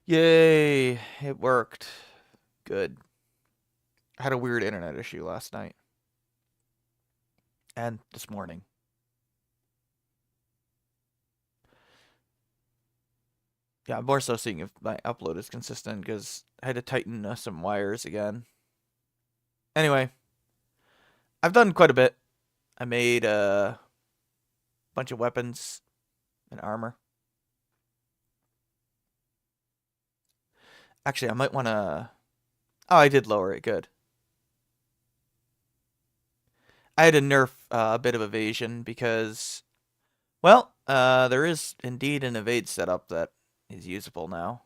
Yay, it worked. Good. I had a weird internet issue last night and this morning. Yeah, I'm more so seeing if my upload is consistent because I had to tighten some wires again. Anyway, I've done quite a bit. I made a bunch of weapons and armor. Actually, I might want to. Oh, I did lower it. Good. I had to nerf a bit of evasion because, well, there is indeed an evade setup that is usable now.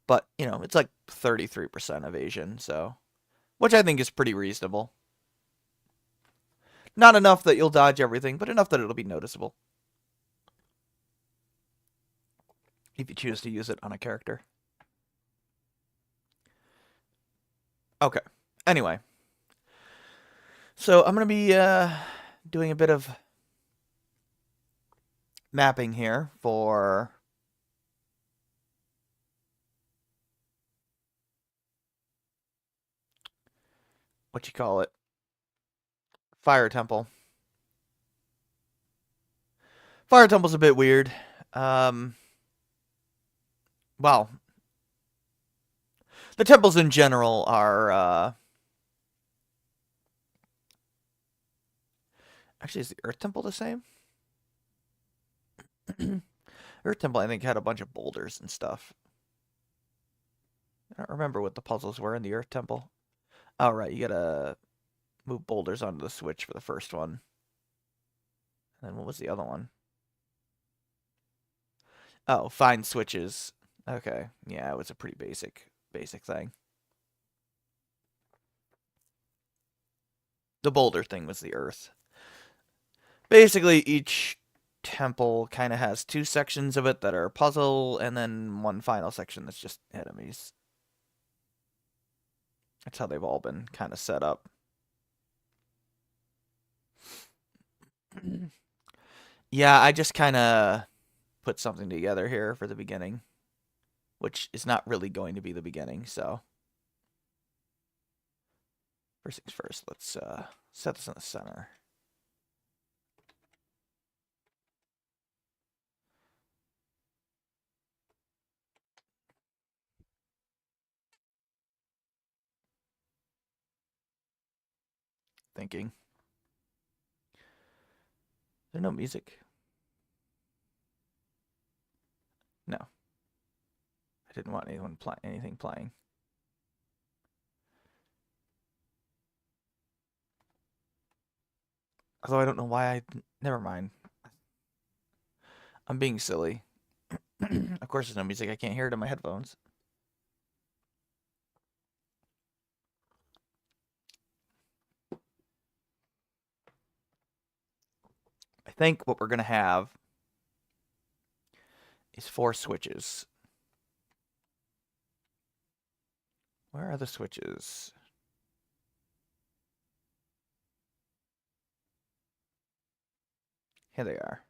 But, it's like 33% evasion, so. Which I think is pretty reasonable. Not enough that you'll dodge everything, but enough that it'll be noticeable. If you choose to use it on a character. Okay. Anyway. So I'm going to be doing a bit of mapping here for what you call it, Fire Temple. Fire Temple's a bit weird. Well, the temples in general are actually, is the Earth Temple the same? Earth Temple, I think, had a bunch of boulders and stuff. I don't remember what the puzzles were in the Earth Temple. Oh, right, you gotta move boulders onto the switch for the first one. And then what was the other one? Oh, find switches. Okay, yeah, it was a pretty basic thing. The boulder thing was the Earth. Basically, each temple kind of has two sections of it that are puzzle, and then one final section that's just enemies. That's how they've all been kind of set up. Yeah, I just kind of put something together here for the beginning, which is not really going to be the beginning, so. First things first, let's set this in the center. Thinking. Is there no music? No. I didn't want anything playing. Although I don't know why never mind. I'm being silly. Of course there's no music. I can't hear it in my headphones. I think what we're going to have is 4 switches. Where are the switches? Here they are.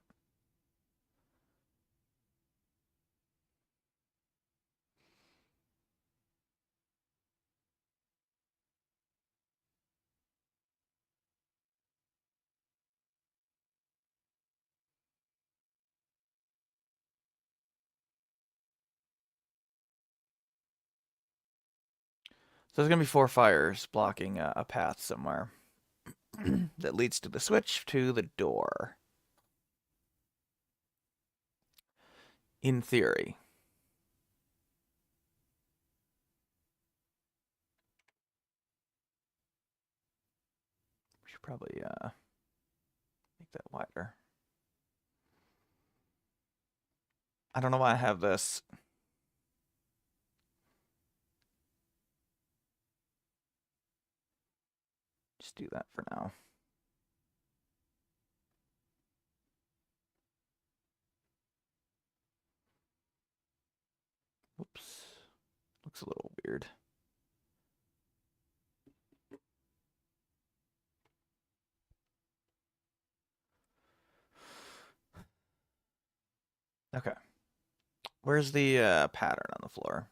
So there's going to be 4 fires blocking a path somewhere that leads to the switch to the door. In theory. We should probably make that wider. I don't know why I have this. Just do that for now. Whoops. Looks a little weird. Okay. Where's the pattern on the floor?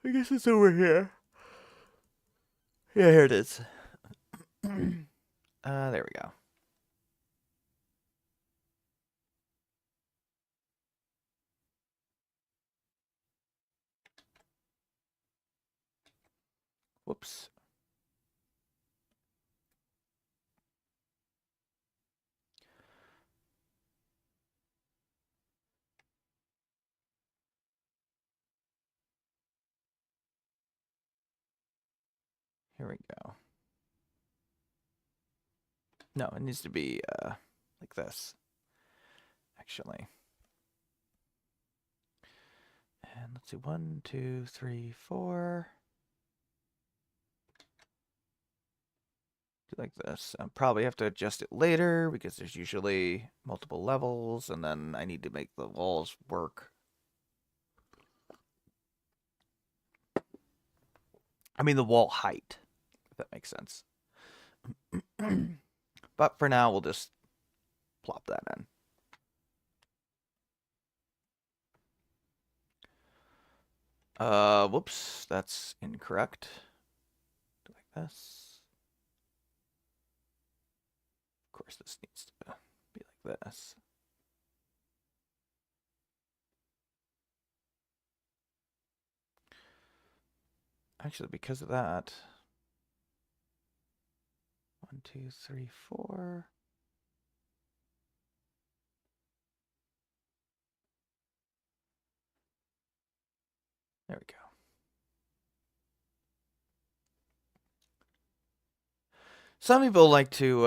I guess it's over here. Yeah, here it is. There we go. Whoops. Here we go. No, it needs to be like this, actually. And let's see, 1, 2, 3, 4. Do like this. I'll probably have to adjust it later because there's usually multiple levels, and then I need to make the walls work. I mean the wall height, if that makes sense. But for now, we'll just plop that in. Whoops, that's incorrect. Do like this. Of course, this needs to be like this. Actually, because of that, 1, 2, 3, 4. There we go. Some people like to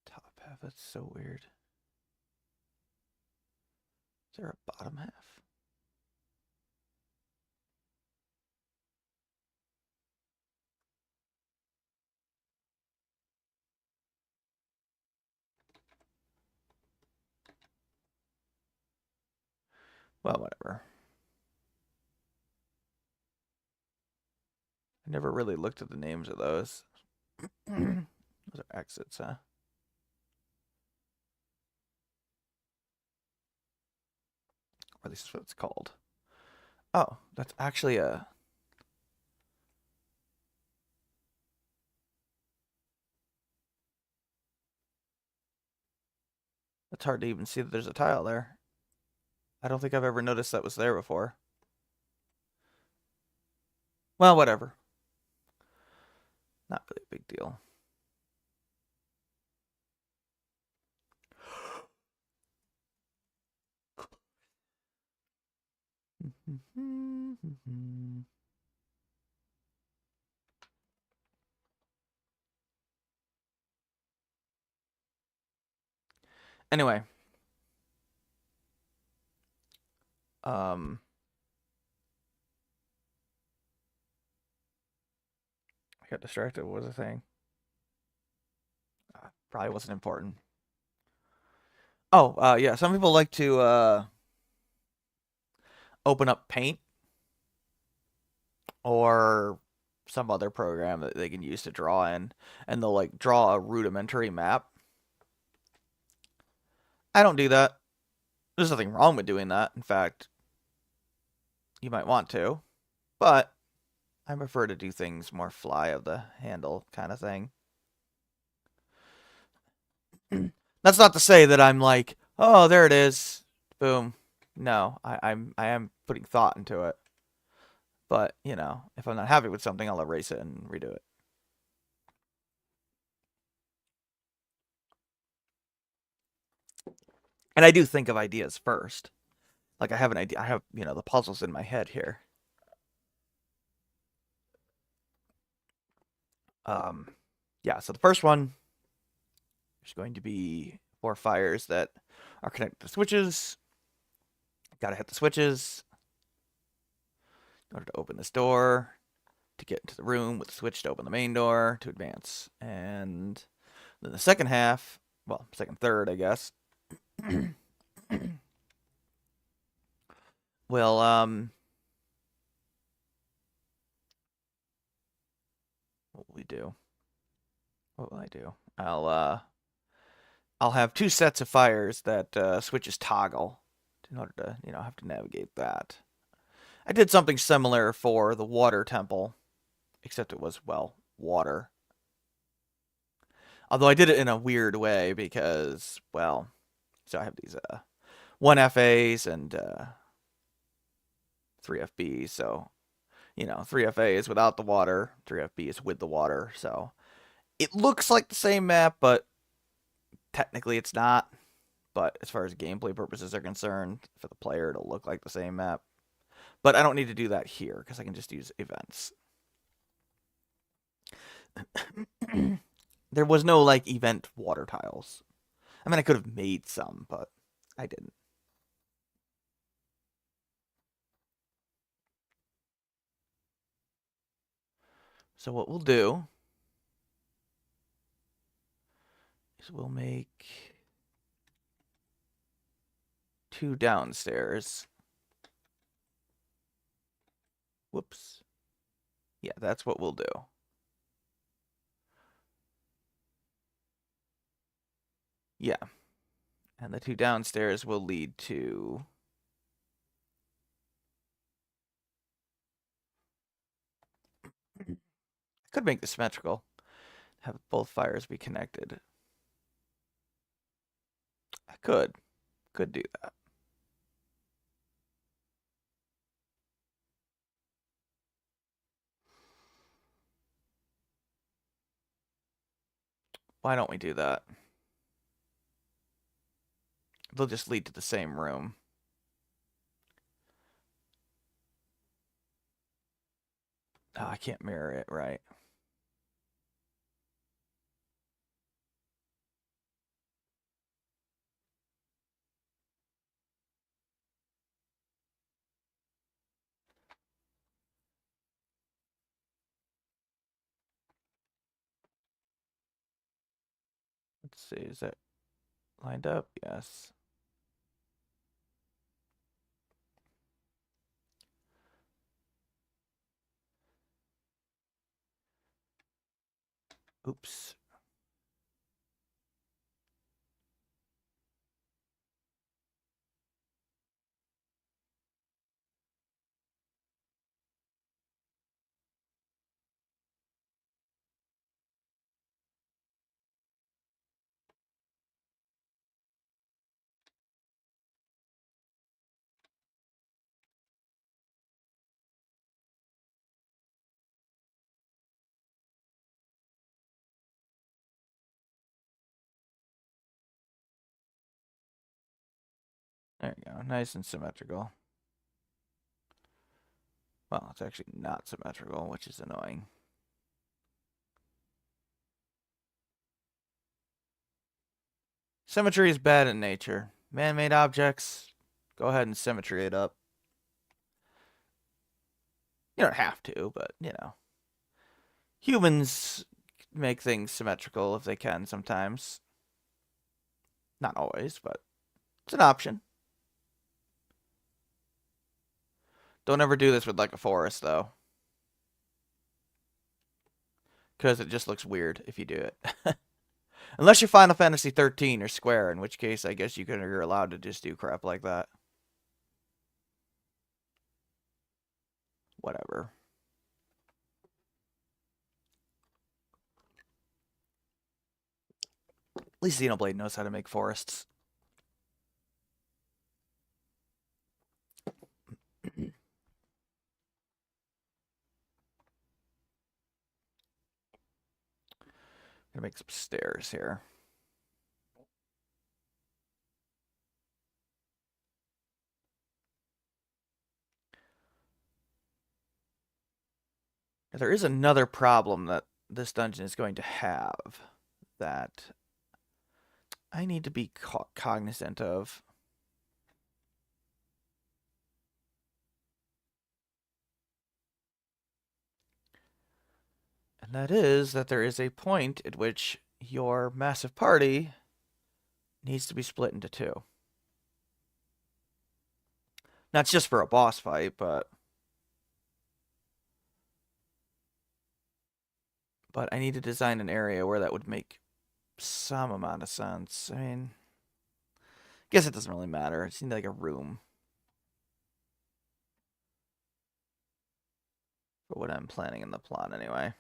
top half. That's so weird. Is there a bottom half? Well, whatever. I never really looked at the names of those. Those are exits, huh? Or at least that's what it's called. Oh, that's actually a... It's hard to even see that there's a tile there. I don't think I've ever noticed that was there before. Well, whatever. Not really a big deal. Anyway. I got distracted. What was I saying? Probably wasn't important. Oh, yeah. Some people like to open up Paint or some other program that they can use to draw in, and they'll like draw a rudimentary map. I don't do that. There's nothing wrong with doing that. In fact, you might want to, but I prefer to do things more fly of the handle kind of thing. That's not to say that I'm like, oh, there it is, boom. No, I am putting thought into it. But, you know, if I'm not happy with something, I'll erase it and redo it. And I do think of ideas first. Like I have an idea. I have, you know, the puzzles in my head here. Yeah, so the first one is going to be 4 fires that are connected to switches. Gotta hit the switches in order to open this door, to get into the room with the switch to open the main door, to advance. And Then the second half, well, second third, I guess, will what will we do? What will I do? I'll have two sets of fires that switches toggle in order to, have to navigate that. I did something similar for the water temple, except it was, well, water. Although I did it in a weird way because, well, so I have these 1 FAs and 3 FBs, so 3 FAs without the water, 3 FBs with the water, so it looks like the same map, but technically it's not. But as far as gameplay purposes are concerned, for the player, it'll look like the same map. But I don't need to do that here, because I can just use events. There was no, like, event water tiles. I mean, I could have made some, but I didn't. So what we'll do is we'll make 2 downstairs. Whoops. Yeah, that's what we'll do. Yeah. And the 2 downstairs will lead to... I could make this symmetrical. Have both fires be connected. I could. Could do that. Why don't we do that? They'll just lead to the same room. Oh, I can't mirror it, right? Let's see, is that lined up? Yes. Oops. There you go. Nice and symmetrical. Well, it's actually not symmetrical, which is annoying. Symmetry is bad in nature. Man-made objects, go ahead and symmetry it up. You don't have to, but, Humans make things symmetrical if they can sometimes. Not always, but it's an option. Don't ever do this with, like, a forest, though. Because it just looks weird if you do it. Unless you're Final Fantasy 13 or Square, in which case I guess you're allowed to just do crap like that. Whatever. At least Xenoblade knows how to make forests. Gonna make some stairs here. Now, there is another problem that this dungeon is going to have that I need to be cognizant of. And that is that there is a point at which your massive party needs to be split into two. That's just for a boss fight, but I need to design an area where that would make some amount of sense. I mean, I guess it doesn't really matter. It seemed like a room for what I'm planning in the plot anyway.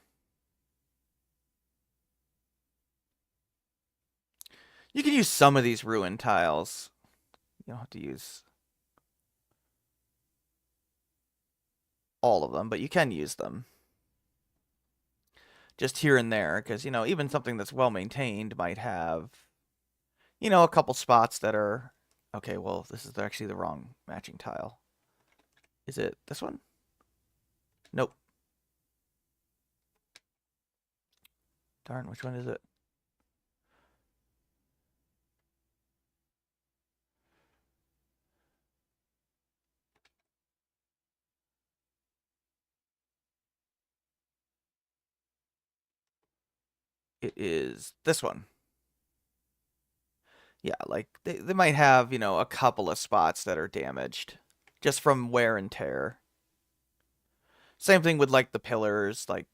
You can use some of these ruin tiles. You don't have to use all of them, but you can use them. Just here and there, because, even something that's well maintained might have, a couple spots that are, okay, well, this is actually the wrong matching tile. Is it this one? Nope. Darn, which one is it? It is this one. Yeah, like they might have, a couple of spots that are damaged just from wear and tear. Same thing with like the pillars, like,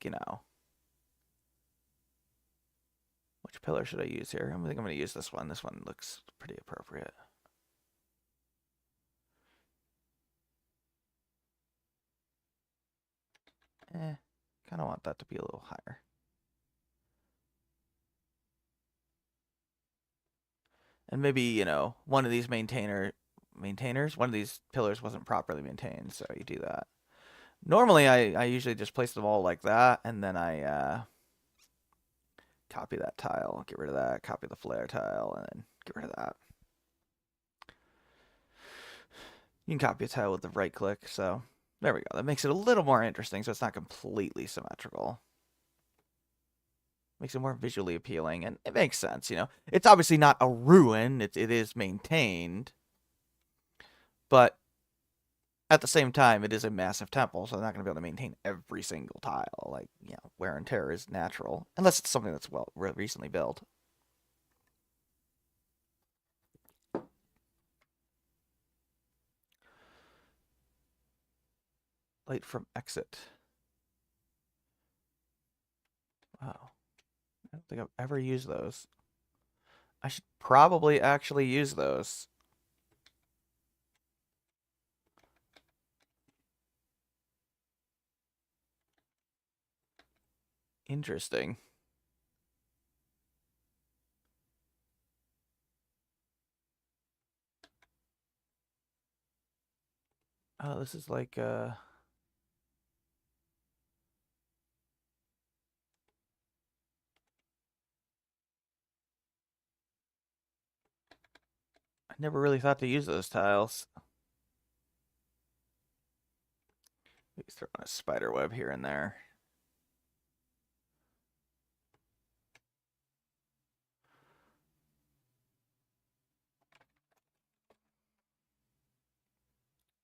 which pillar should I use here? I think I'm going to use this one. This one looks pretty appropriate. Kind of want that to be a little higher. And maybe, one of these one of these pillars wasn't properly maintained, so you do that. Normally, I usually just place them all like that, and then I copy that tile, get rid of that, copy the flare tile, and then get rid of that. You can copy a tile with the right click, so there we go. That makes it a little more interesting, so it's not completely symmetrical. Makes it more visually appealing, and it makes sense, It's obviously not a ruin, it is maintained, but at the same time, it is a massive temple, so they're not going to be able to maintain every single tile. Like, wear and tear is natural, unless it's something that's recently built. Light from exit. Wow. I don't think I've ever used those. I should probably actually use those. Interesting. Oh, this is like, I never really thought to use those tiles. Maybe throw in a spider web here and there.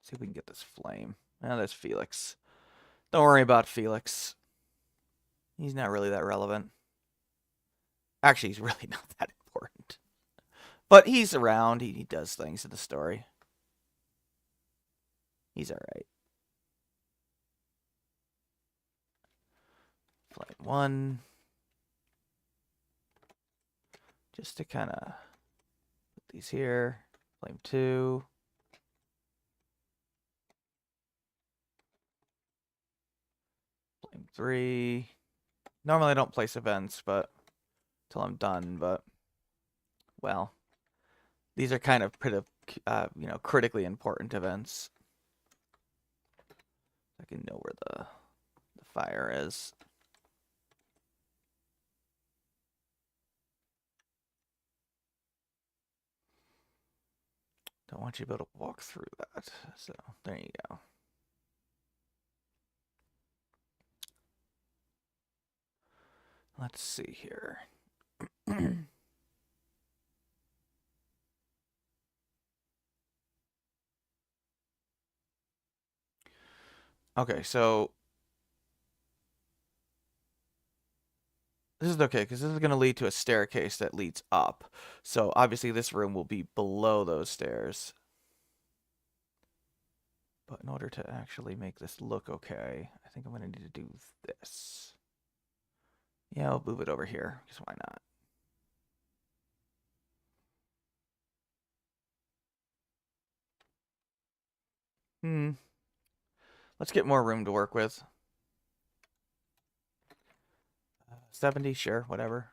See if we can get this flame. Now there's Felix. Don't worry about Felix. He's not really that relevant. Actually, he's really not that important. But he's around. He does things in the story. He's alright. Flame 1. Just to kind of put these here. Flame 2. Flame 3. Normally I don't place events, but until I'm done, but well, these are kind of pretty, critically important events. I can know where the fire is. Don't want you to be able to walk through that. So there you go. Let's see here. Okay, so This is okay, because this is going to lead to a staircase that leads up. So obviously this room will be below those stairs. But in order to actually make this look okay, I think I'm going to need to do this. Yeah, I'll move it over here, because why not? Let's get more room to work with. 70, sure, whatever.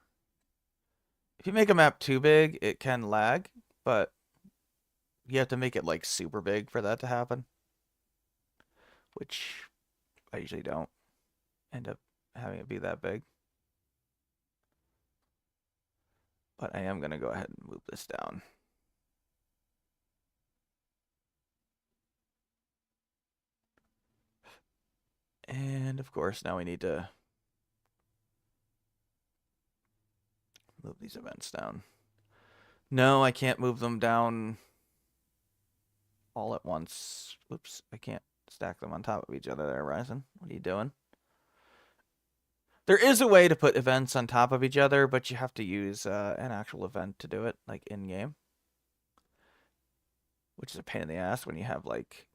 If you make a map too big, it can lag, but you have to make it like super big for that to happen, which I usually don't end up having it be that big. But I am going to go ahead and move this down. And of course, now we need to move these events down. No, I can't move them down all at once. Oops, I can't stack them on top of each other there, Ryzen. What are you doing? There is a way to put events on top of each other, but you have to use an actual event to do it, like in-game. Which is a pain in the ass when you have, like...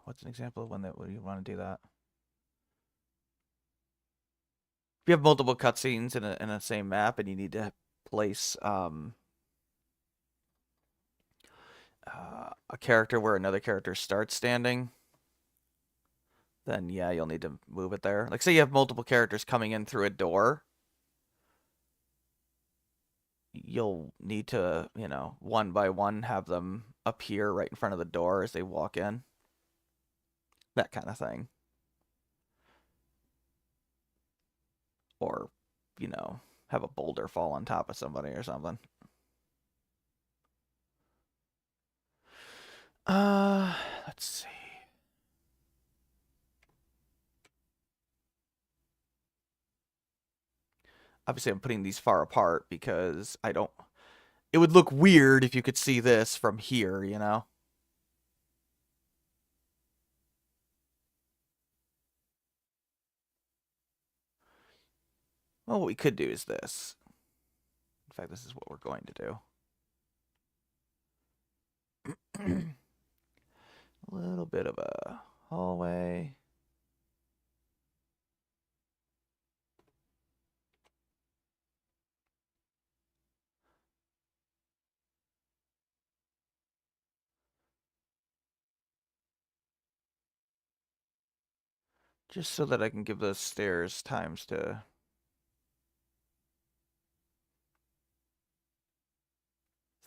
What's an example of when you want to do that? If you have multiple cutscenes in a same map and you need to place a character where another character starts standing, then yeah, you'll need to move it there. Like, say you have multiple characters coming in through a door, you'll need to, you know, one by one have them appear right in front of the door as they walk in. That kind of thing. Or, you know, have a boulder fall on top of somebody or something. Let's see. Obviously, I'm putting these far apart because I don't... It would look weird if you could see this from here, you know? Well, what we could do is this. In fact, this is what we're going to do. A little bit of a hallway. Just so that I can give those stairs times to...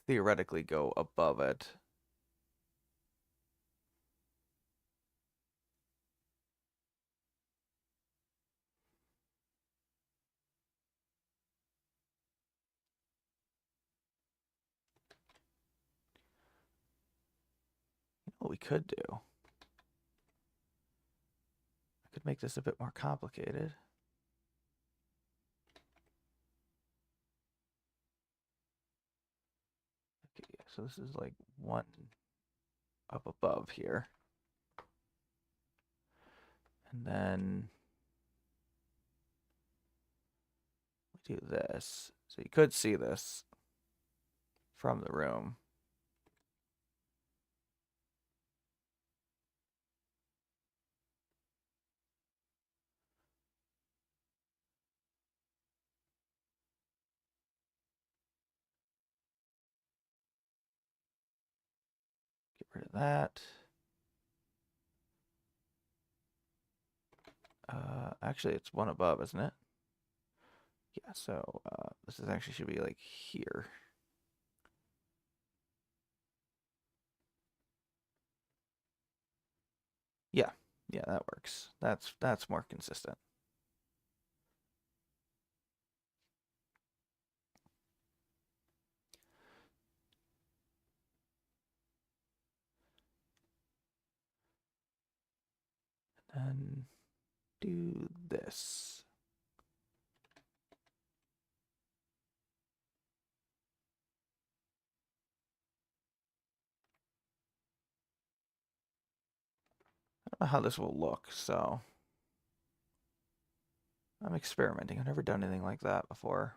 theoretically go above it. What we could do... I could make this a bit more complicated. Okay, so this is like one up above here. And then we do this. So you could see this from the room. Get rid of that. Actually, it's one above, isn't it? Yeah, so this is actually should be like here. Yeah, yeah, that works. That's more consistent. And do this. I don't know how this will look, so I'm experimenting. I've never done anything like that before.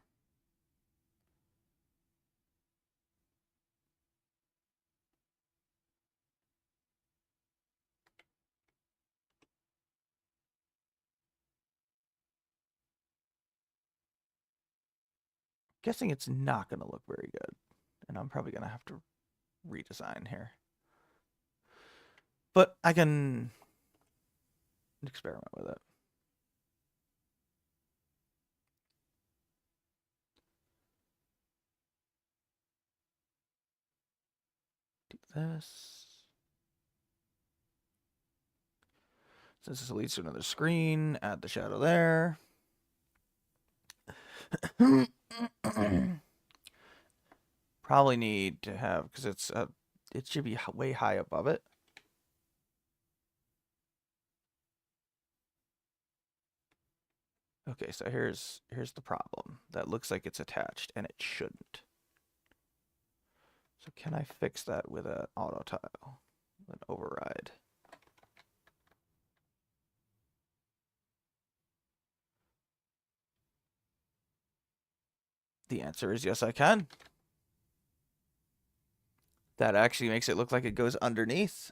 Guessing it's not going to look very good. And I'm probably going to have to redesign here. But I can experiment with it. Do this. Since this leads to another screen, add the shadow there. Probably need to have, because it should be way high above it. Okay, so here's the problem. That looks like it's attached, and it shouldn't. So can I fix that with an auto tile, an override? The answer is yes, I can. That actually makes it look like it goes underneath.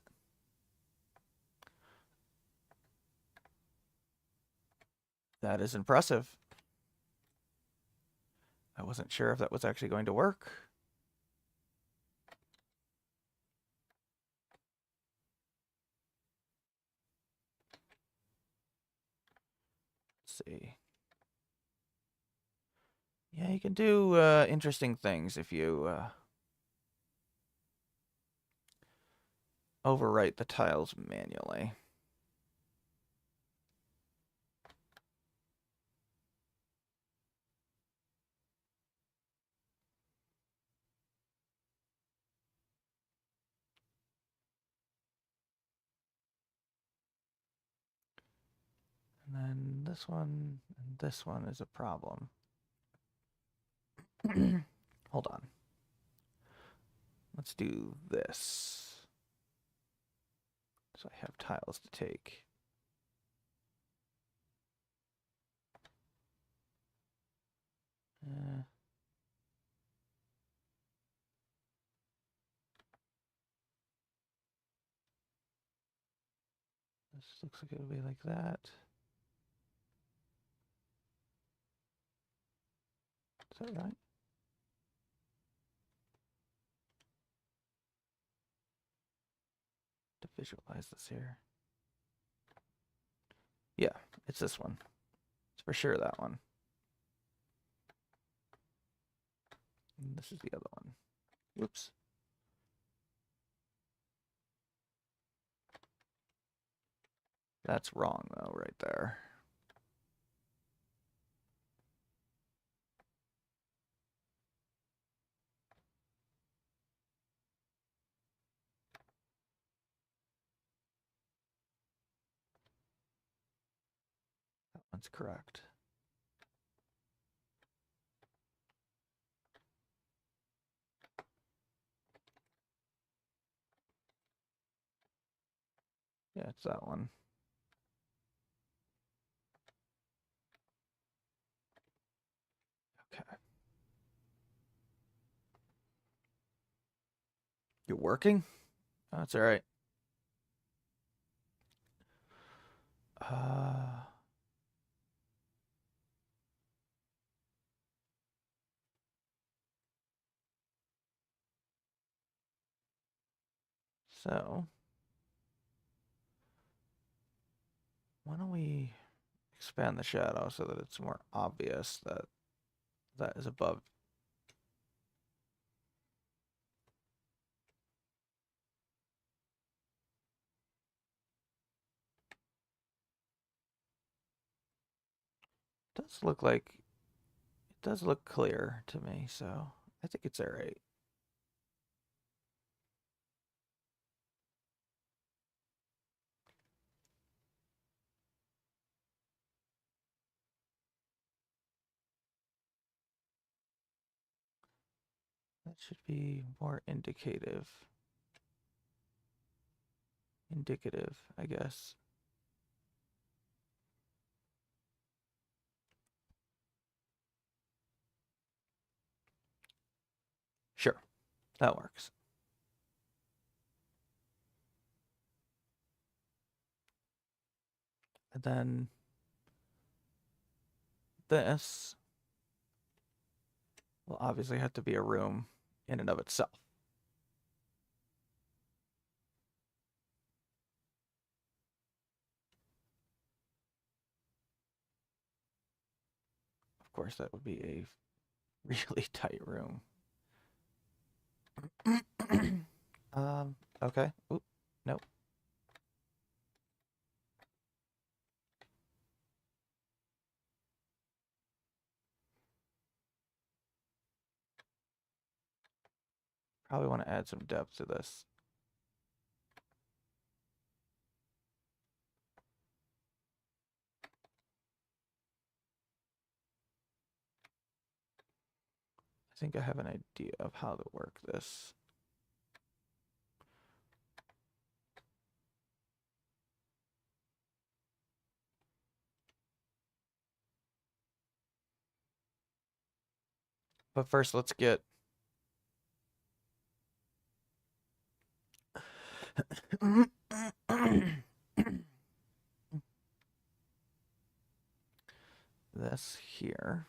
That is impressive. I wasn't sure if that was actually going to work. Let's see. Yeah, you can do interesting things if you overwrite the tiles manually. And then this one and this one is a problem. Hold on. Let's do this. So I have tiles to take. This looks like it'll be like that. Is that right? To visualize this here. Yeah, it's this one. It's for sure that one. And this is the other one. Whoops. That's wrong though, right there. That one's correct. Yeah, it's that one. Okay. You're working? Oh, that's all right. So why don't we expand the shadow so that it's more obvious that that is above. It does look like it does look clear to me, so I think it's all right. That should be more indicative. Indicative, I guess. That works. And then this will obviously have to be a room in and of itself. Of course, that would be a really tight room. Okay. Oop, nope. Probably want to add some depth to this. I think I have an idea of how to work this. But first, let's get this here.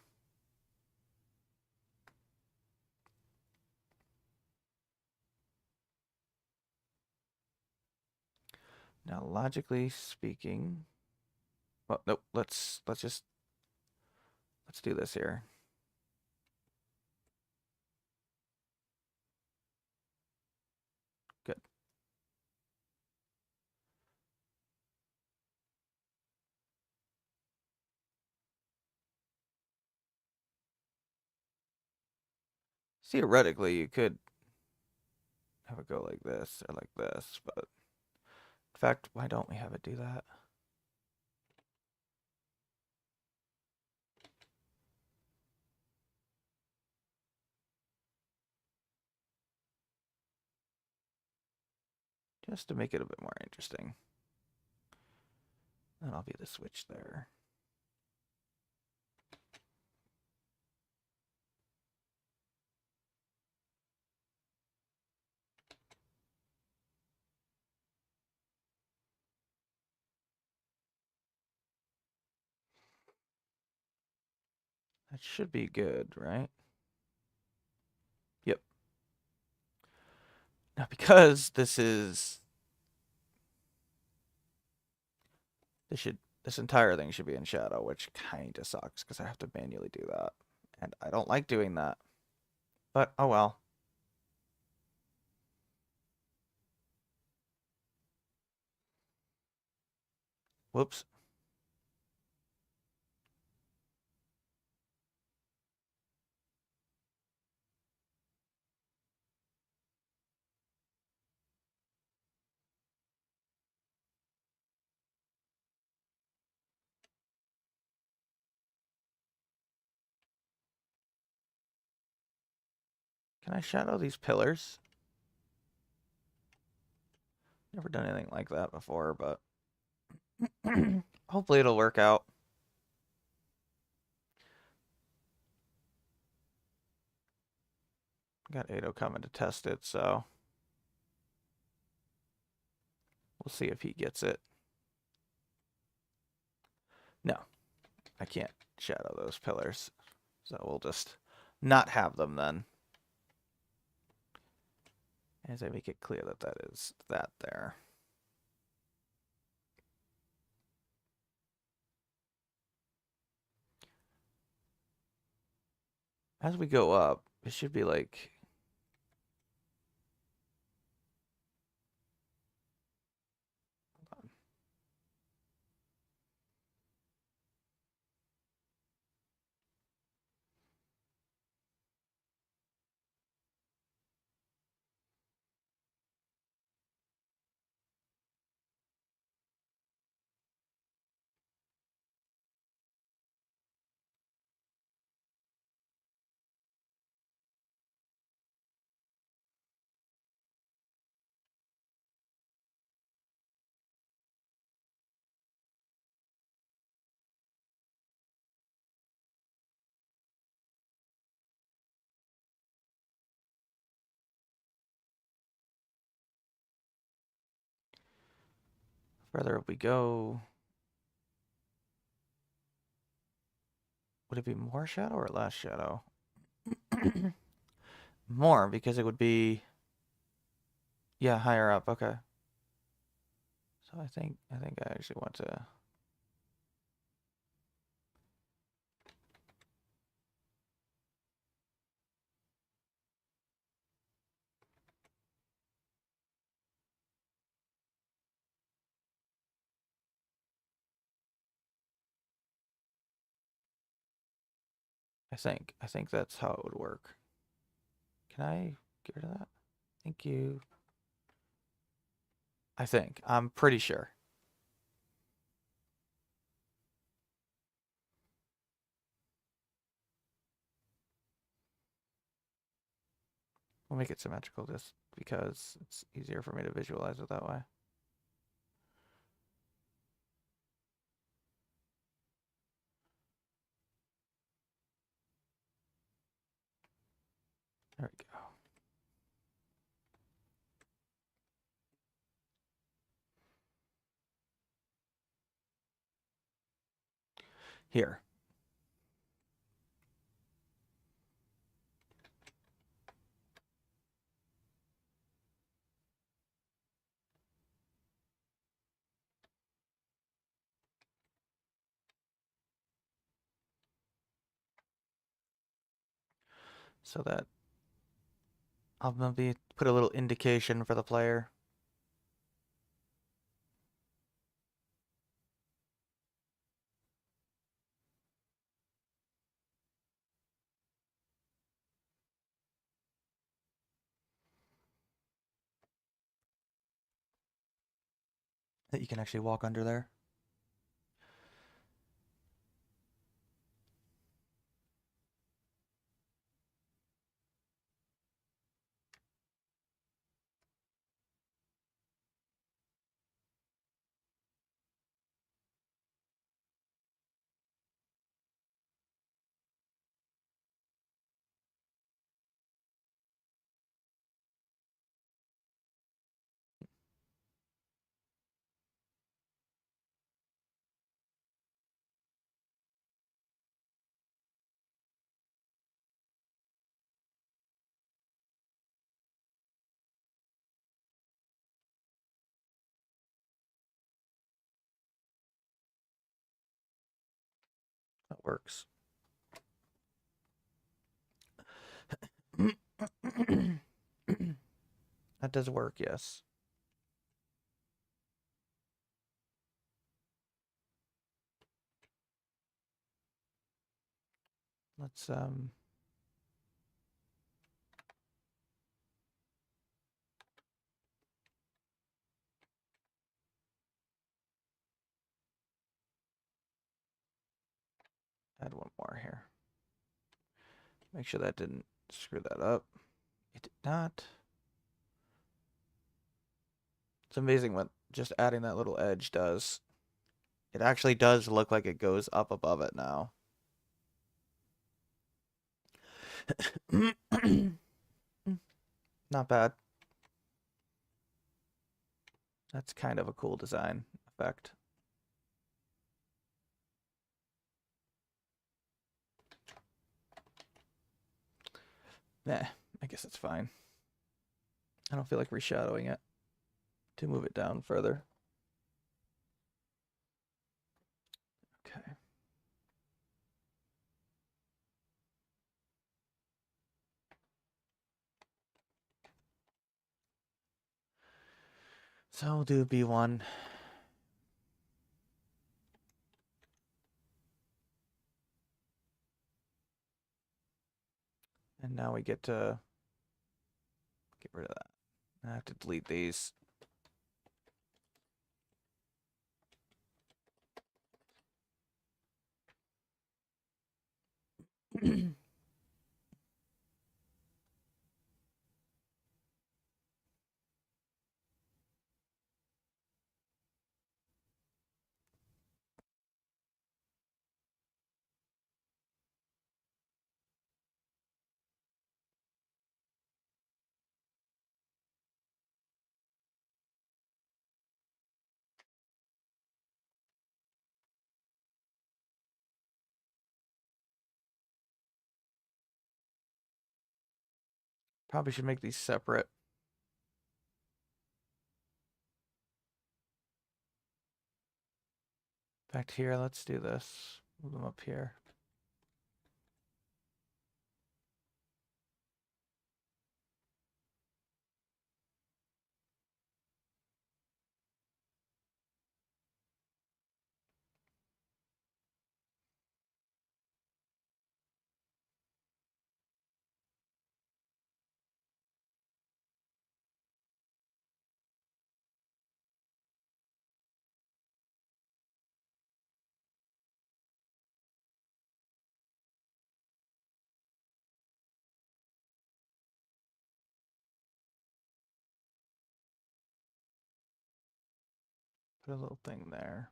Now, logically speaking, well, nope. Let's do this here. Good. Theoretically, you could have it go like this or like this, but in fact, why don't we have it do that? Just to make it a bit more interesting. And I'll be the switch there. That should be good, right? Yep. Now, because this entire thing should be in shadow, which kind of sucks because I have to manually do that. And I don't like doing that. But, oh well. Whoops. Can I shadow these pillars? Never done anything like that before, but hopefully it'll work out. Got Ado coming to test it, so we'll see if he gets it. No, I can't shadow those pillars, so we'll just not have them then. As I make it clear that that is that there. As we go up, it should be like further we go, would it be more shadow or less shadow? More, because it would be, yeah, higher up. Okay. So I think I actually want to. I think that's how it would work. Can I get rid of that? Thank you. I'm pretty sure. We'll make it symmetrical just because it's easier for me to visualize it that way. There we go. Here. So that I'll maybe put a little indication for the player. That you can actually walk under there. That works. That does work, yes. Let's add one more here. Make sure that didn't screw that up. It did not. It's amazing what just adding that little edge does. It actually does look like it goes up above it now. Not bad. That's kind of a cool design effect. Nah, I guess it's fine. I don't feel like reshadowing it to move it down further. Okay. So we'll do B1. And now we get to get rid of that. I have to delete these. Probably should make these separate. In fact, here, let's do this. Move them up here. Put a little thing there.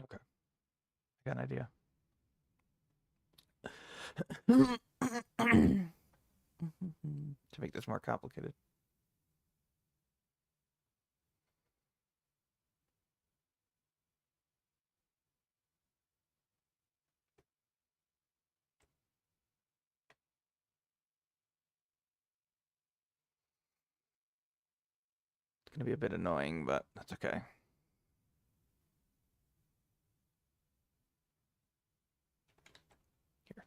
Okay. I got an idea. To make this more complicated. It's going to be a bit annoying, but that's okay. Here.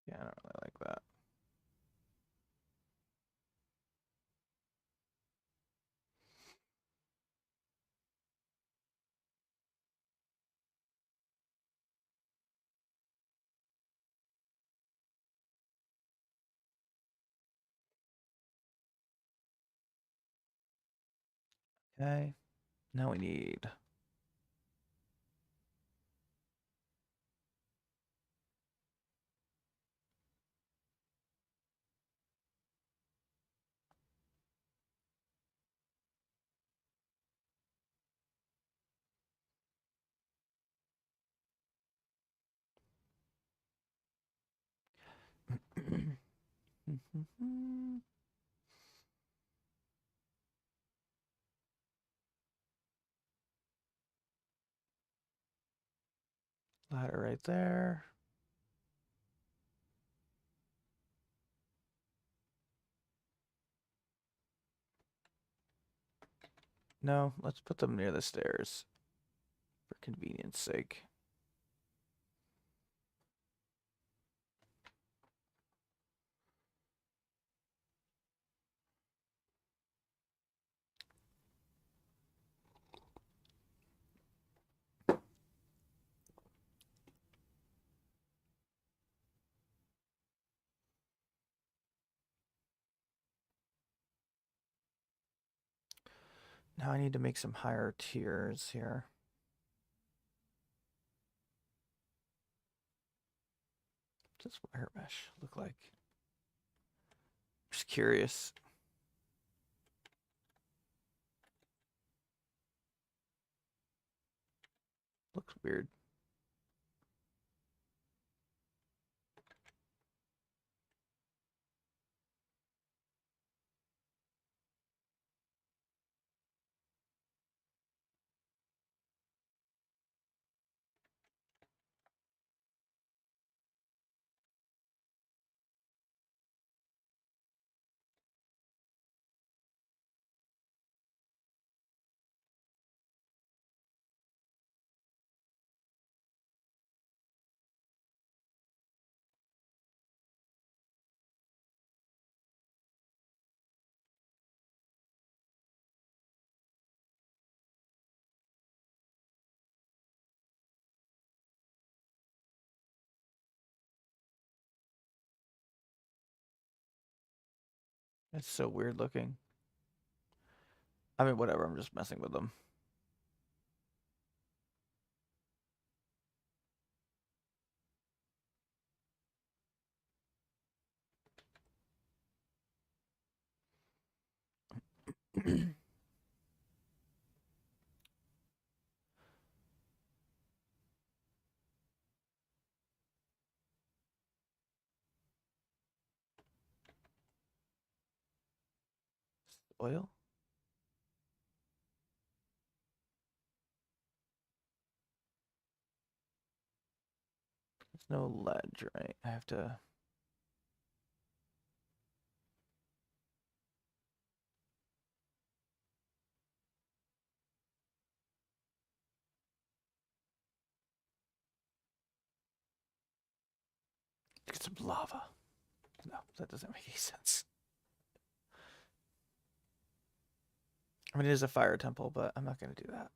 Yeah, I don't really like that. Okay. Now we need ladder right there. No, let's put them near the stairs for convenience sake. Now I need to make some higher tiers here. What's this wire mesh look like? Just curious. looks weird. It's so weird looking. I mean, whatever. I'm just messing with them. Oil? There's no ledge, right? I have to. Get some lava. No, that doesn't make any sense. I mean, it is a fire temple, but I'm not going to do that.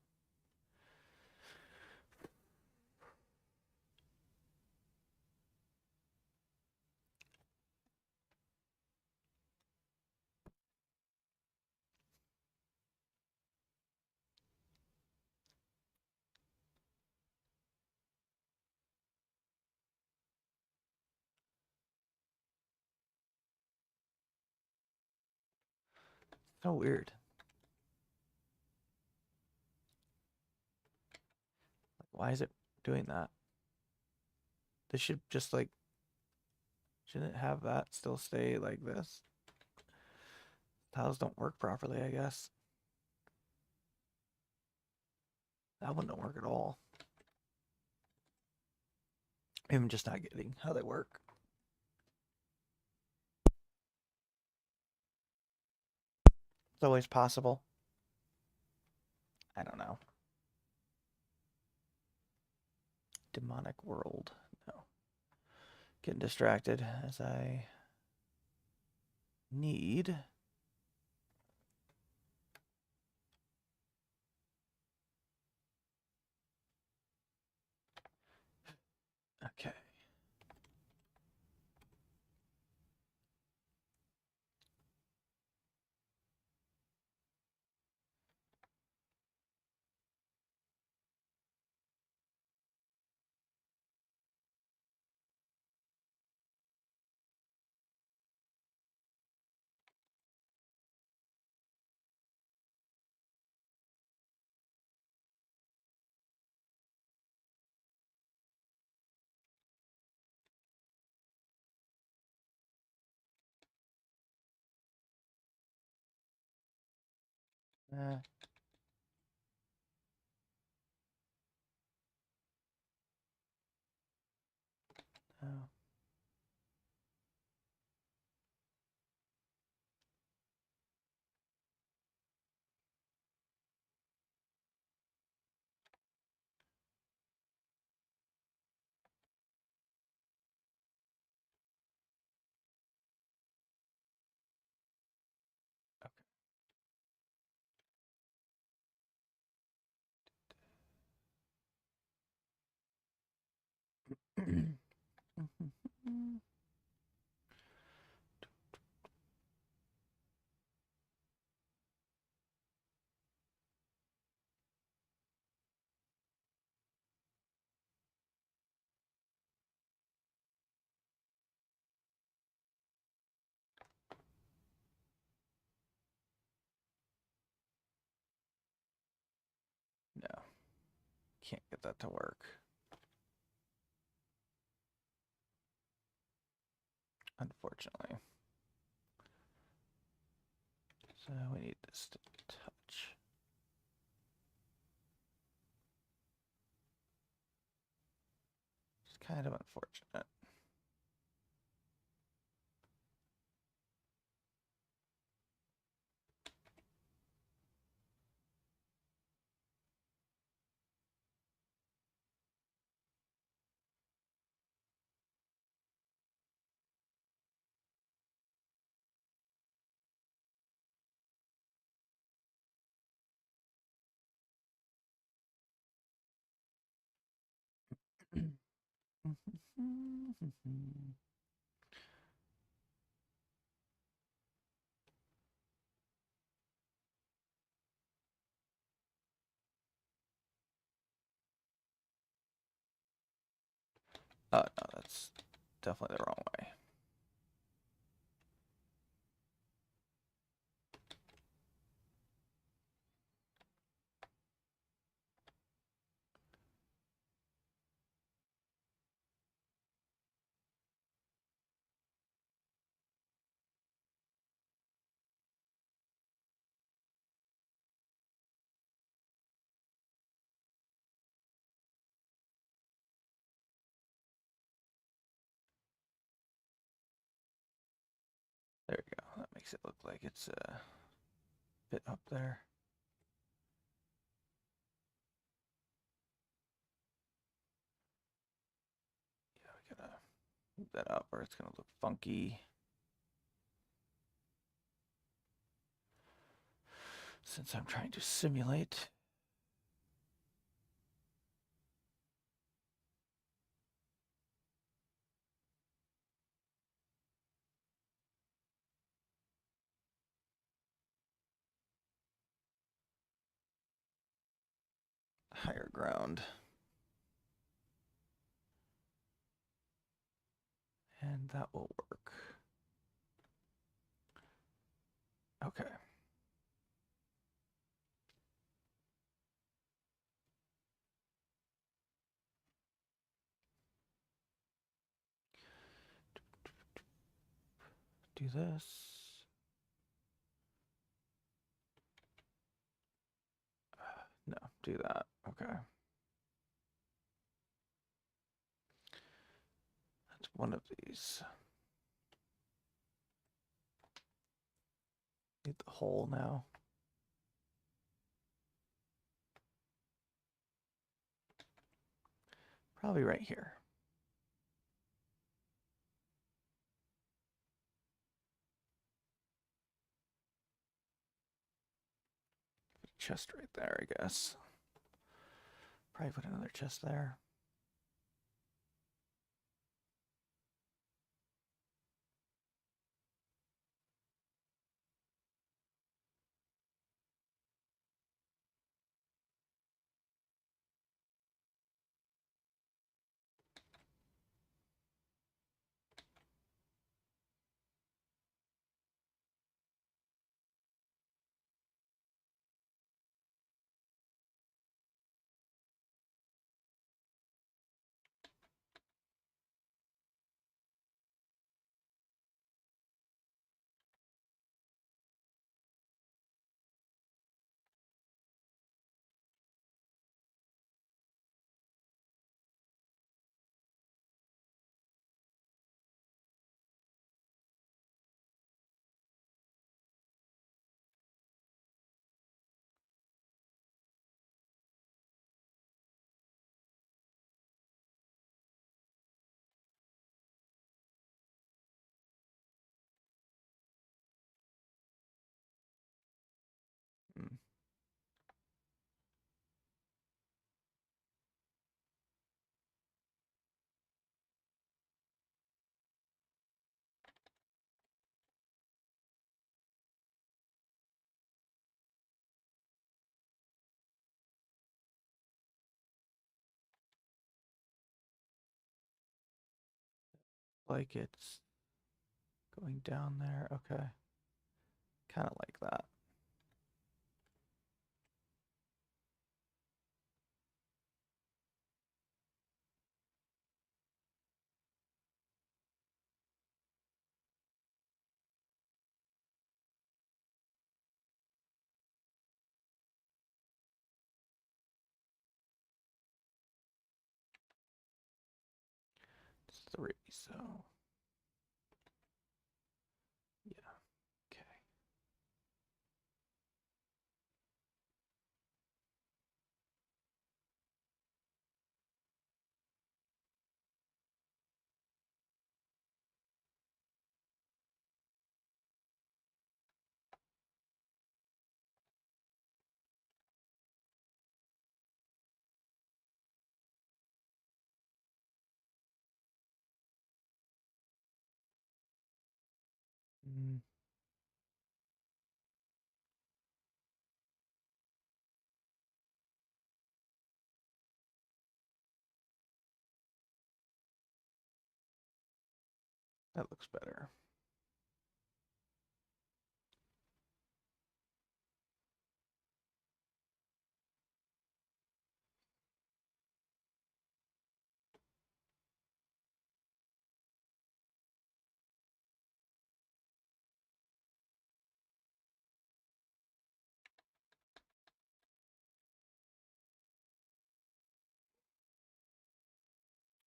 So weird. Like, why is it doing that? This should just like, shouldn't it have that still stay like this? Tiles don't work properly, I guess. That one don't work at all. I'm just not getting how they work. It's always possible. I don't know. Demonic world. No. Getting distracted as I need. Okay. Uh, oh. Okay. No. Can't get get that to work. Unfortunately. So we need this to touch. It's kind of unfortunate. Oh, no, that's definitely the wrong way. There we go. That makes it look like it's a bit up there. Yeah, we gotta move that up or it's gonna look funky. Since I'm trying to simulate. Higher ground. And that will work. Okay. Do this. No, do that. Okay. That's one of these. Need the hole now. Probably right here. Chest right there, I guess. Probably put another chest there. Mm. Like it's going down there. Okay. Kind of like that. 3, so yeah, okay. Mm, that looks better.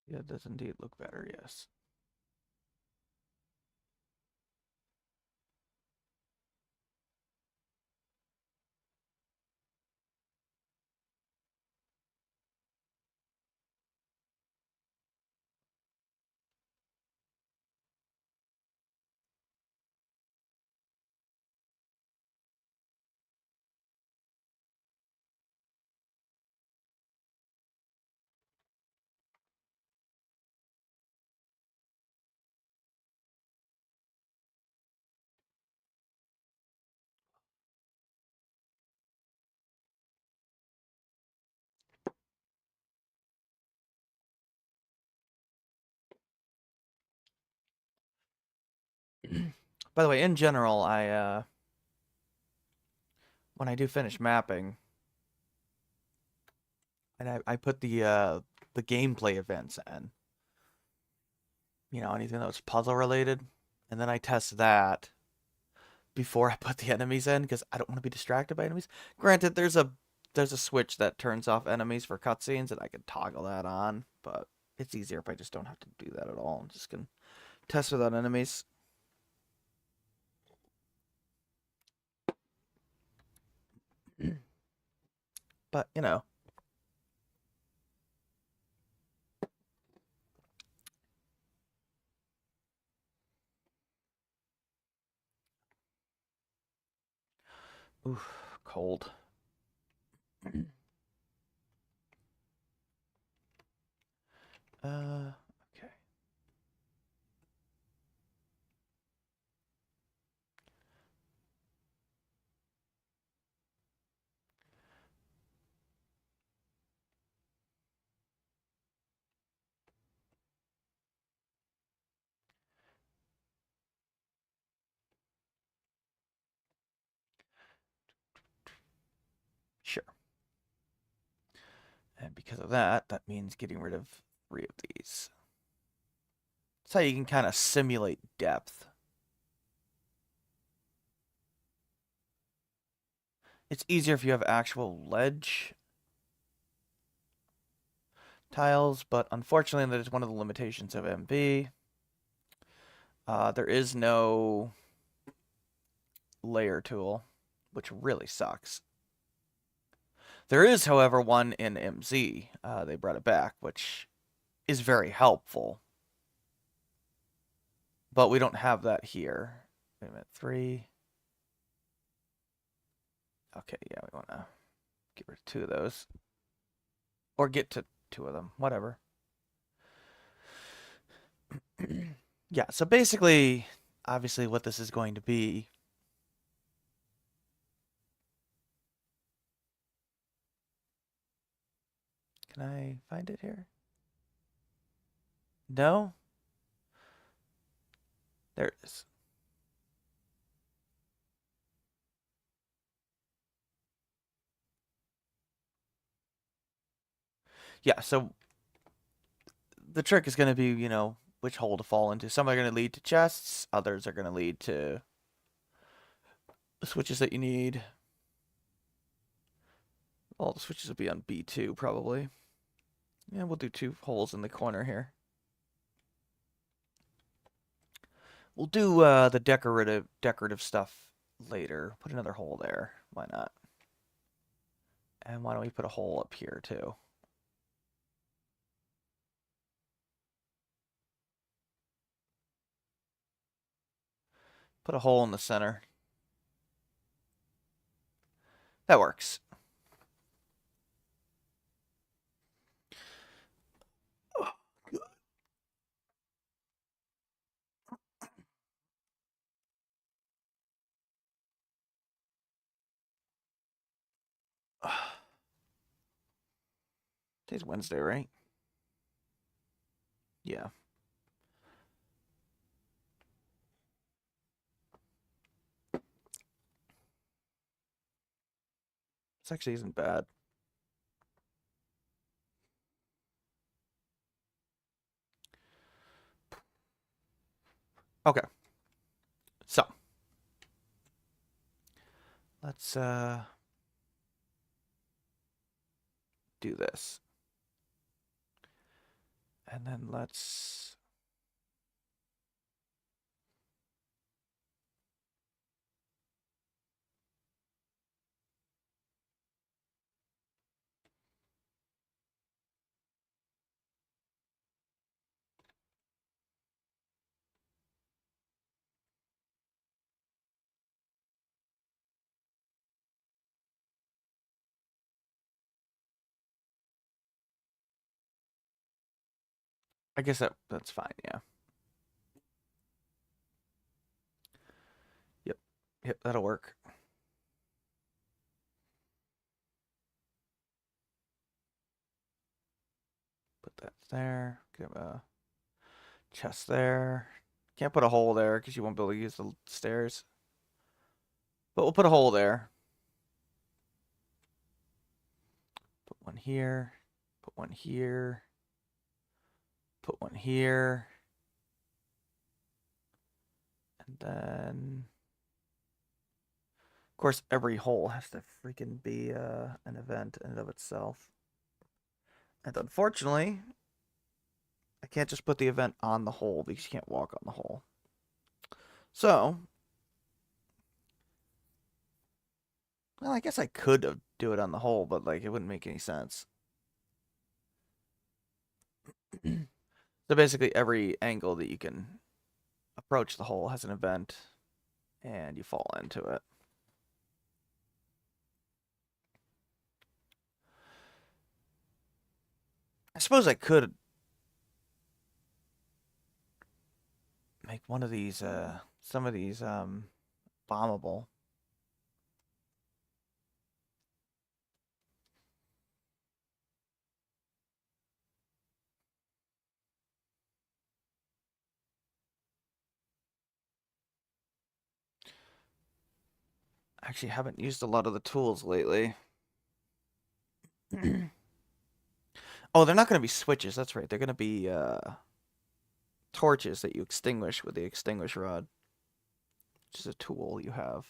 Yeah, it does indeed look better, yes. By the way, in general, I when I do finish mapping, and I put the gameplay events in, you know, anything that was puzzle related, and then I test that before I put the enemies in because I don't want to be distracted by enemies. Granted, there's a switch that turns off enemies for cutscenes, and I can toggle that on, but it's easier if I just don't have to do that at all. I'm just gonna test without enemies. But you know, oof, cold. Okay. Sure. And because of that, that means getting rid of 3 of these. That's how you can kind of simulate depth. It's easier if you have actual ledge tiles, but unfortunately, that is one of the limitations of MV. There is no layer tool, which really sucks. There is, however, one in MZ. They brought it back, which is very helpful. But we don't have that here. Wait a minute, 3. Okay, yeah, we want to get rid of 2 of those. Or get to 2 of them, whatever. Yeah, so basically, obviously what this is going to be. Can I find it here? No? There it is. Yeah, so the trick is going to be, you know, which hole to fall into. Some are going to lead to chests, others are going to lead to the switches that you need. All the switches will be on B2 probably. Yeah, we'll do 2 holes in the corner here. We'll do the decorative stuff later. Put another hole there. Why not? And why don't we put a hole up here too? Put a hole in the center. That works. Today's Wednesday, right? Yeah. This actually isn't bad. Okay. So, let's do this. And then let's I guess that's fine, yeah. Yep. Yep, that'll work. Put that there. Give a chest there. Can't put a hole there because you won't be able to use the stairs. But we'll put a hole there. Put one here. Put one here. Put one here. And then, of course, every hole has to freaking be an event in and of itself. And unfortunately, I can't just put the event on the hole because you can't walk on the hole. So, well, I guess I could do it on the hole, but like it wouldn't make any sense. So basically, every angle that you can approach the hole has an event, and you fall into it. I suppose I could make one of these, some of these, bombable. I actually haven't used a lot of the tools lately. Oh, they're not going to be switches. That's right. They're going to be torches that you extinguish with the extinguish rod, which is a tool you have.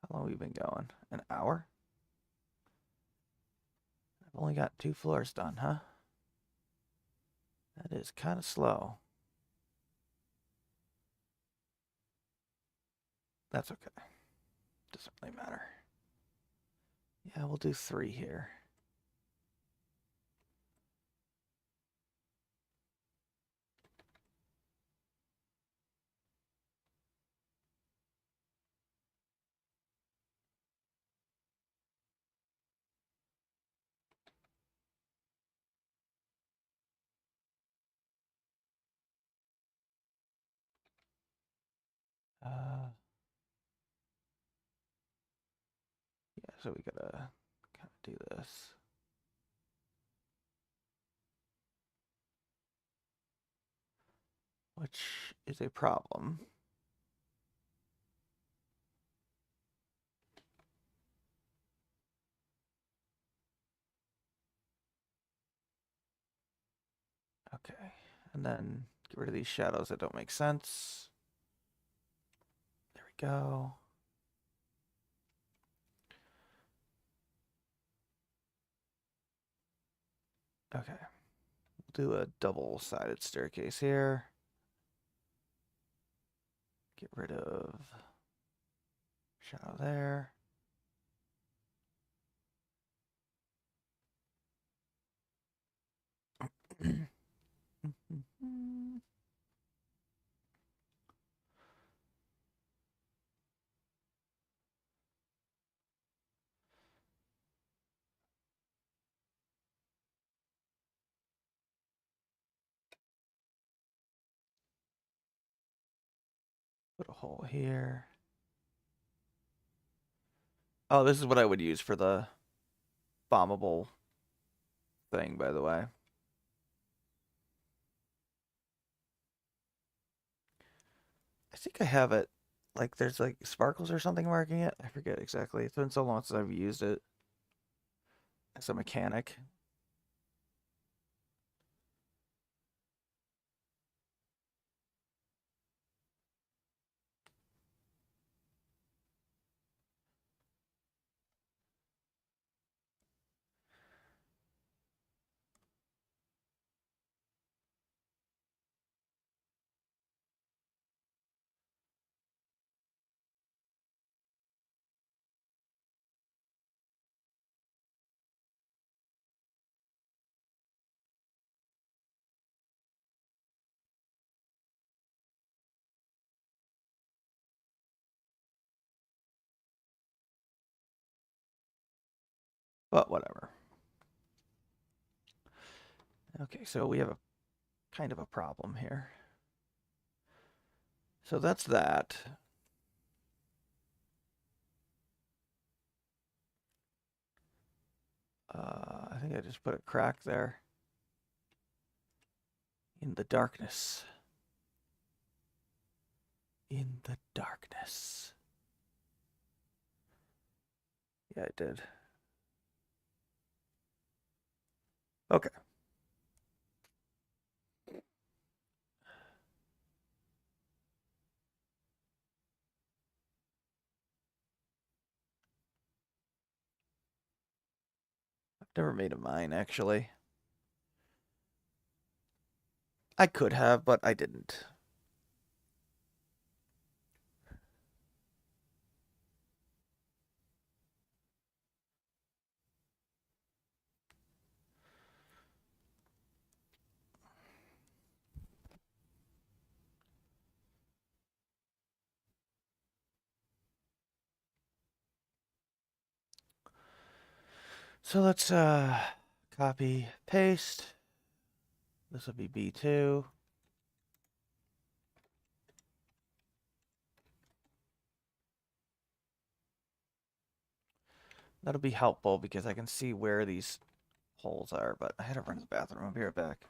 How long have we been going? An hour? I've only got 2 floors done, huh? That is kind of slow. That's okay. Doesn't really matter. Yeah, we'll do 3 here. Uh, yeah, so we gotta kind of do this. Which is a problem. Okay, and then get rid of these shadows that don't make sense. There we go. Okay. We'll do a double-sided staircase here. Get rid of shadow there. Put a hole here. Oh, this is what I would use for the bombable thing, by the way. I think I have it. Like, there's like sparkles or something marking it. I forget exactly. It's been so long since I've used it as a mechanic. But whatever. Okay, so we have a kind of a problem here. So that's that. I think I just put a crack there. In the darkness. In the darkness. Yeah, I did. Okay. I've never made a mine, actually. I could have, but I didn't. So let's copy, paste. This will be B2. That'll be helpful because I can see where these holes are, but I had to run to the bathroom. I'll be right back.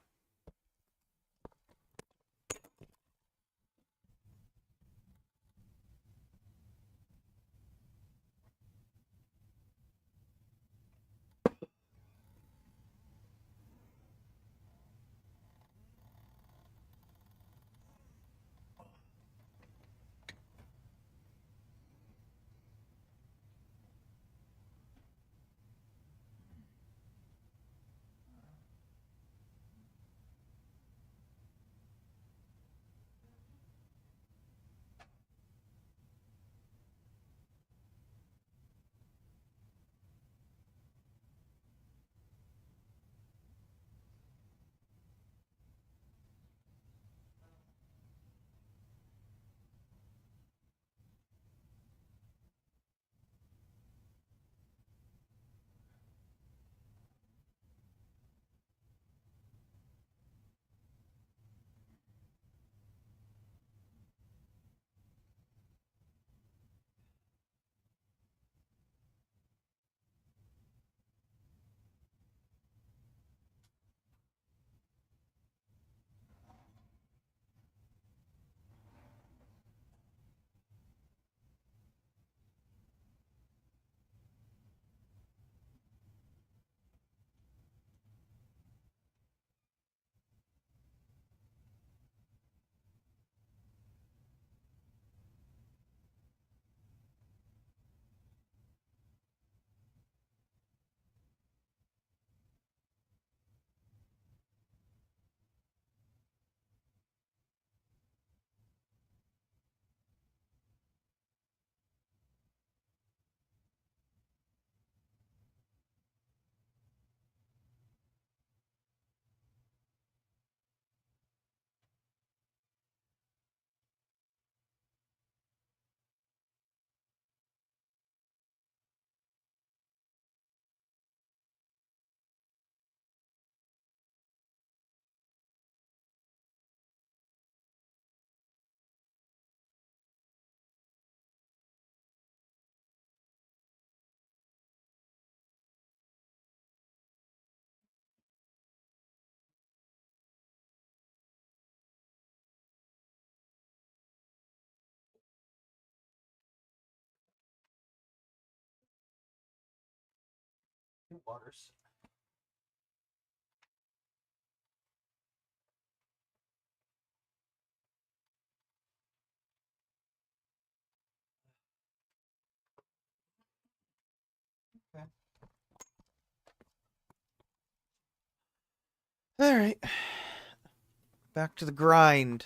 waters. Okay. All right. Back to the grind.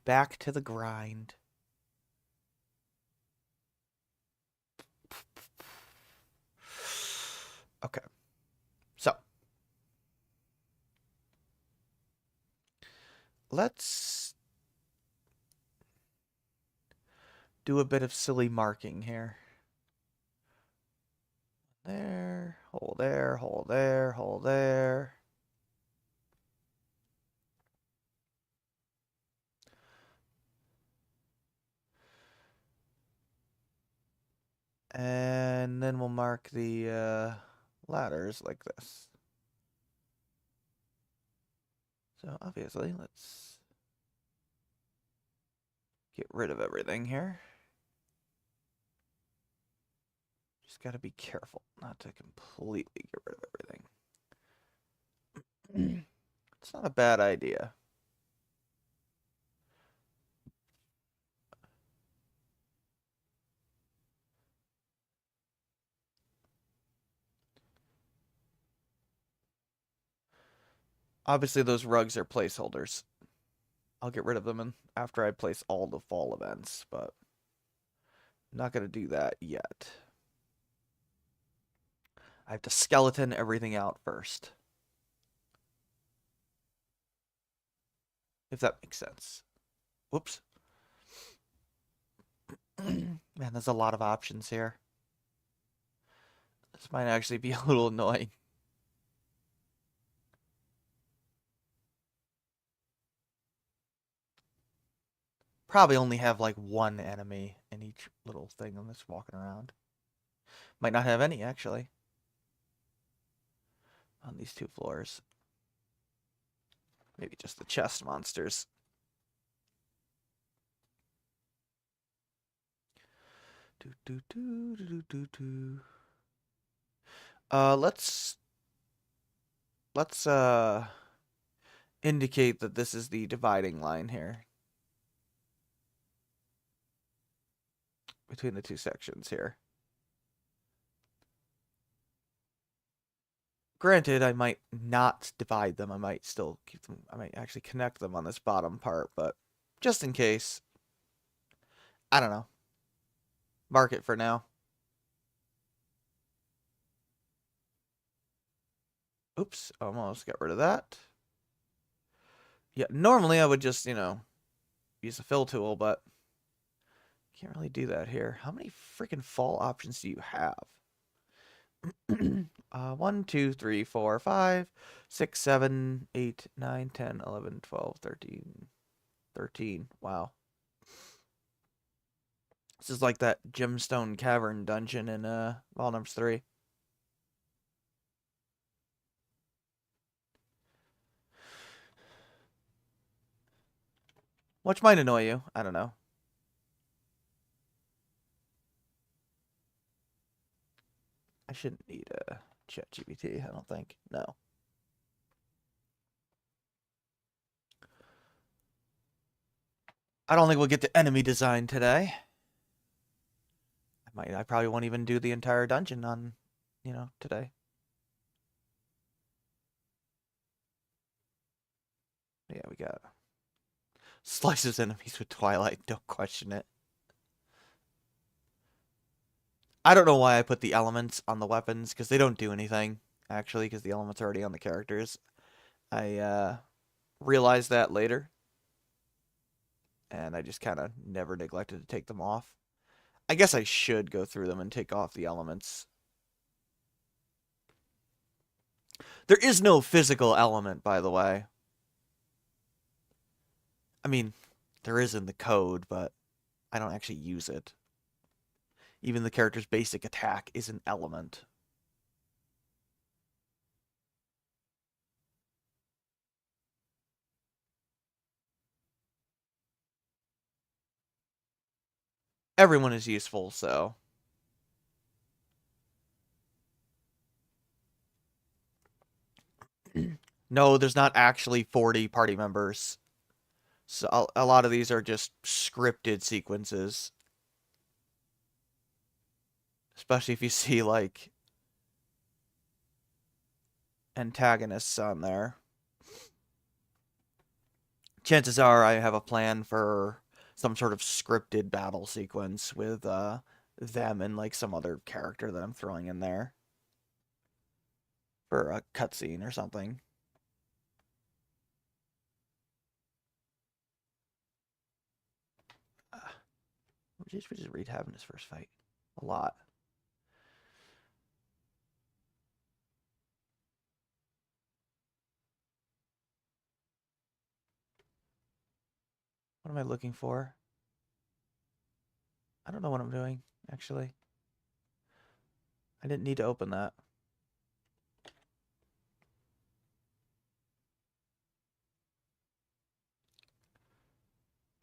Back to the grind. Okay. So, let's do a bit of silly marking here. There, hole there, hole there, hole there. And then we'll mark the ladders like this. So obviously, let's get rid of everything here. Just gotta be careful not to completely get rid of everything. It's not a bad idea. Obviously, those rugs are placeholders. I'll get rid of them after I place all the fall events, but I'm not going to do that yet. I have to skeleton everything out first. If that makes sense. Whoops. Man, there's a lot of options here. This might actually be a little annoying. Probably only have like one enemy in each little thing on this walking around. Might not have any, actually. On these two floors. Maybe just the chest monsters. Let's indicate that this is the dividing line here between the two sections here. Granted, I might not divide them. I might still keep them. I might actually connect them on this bottom part, but just in case, I don't know. Mark it for now. Oops, almost got rid of that. Yeah, normally I would just, use a fill tool, but can't really do that here. How many freaking fall options do you have? 1, 2, 3, 4, 5, 6, 7, 8, 9, 10, 11, 12, 13. 13. Wow. This is like that Gemstone Cavern dungeon in Volumes 3. Which might annoy you. I don't know. I shouldn't need a ChatGPT, I don't think. No. I don't think we'll get to enemy design today. I probably won't even do the entire dungeon on, today. Yeah, we got slices enemies with Twilight, don't question it. I don't know why I put the elements on the weapons, because they don't do anything, actually, because the elements are already on the characters. I realized that later, and I just kind of never neglected to take them off. I guess I should go through them and take off the elements. There is no physical element, by the way. I mean, there is in the code, but I don't actually use it. Even the character's basic attack is an element. Everyone is useful, so. No, there's not actually 40 party members. So a lot of these are just scripted sequences. Especially if you see like antagonists on there. Chances are I have a plan for some sort of scripted battle sequence with them and like some other character that I'm throwing in there for a cutscene or something. We just read having his first fight a lot. What am I looking for? I don't know what I'm doing, actually. I didn't need to open that.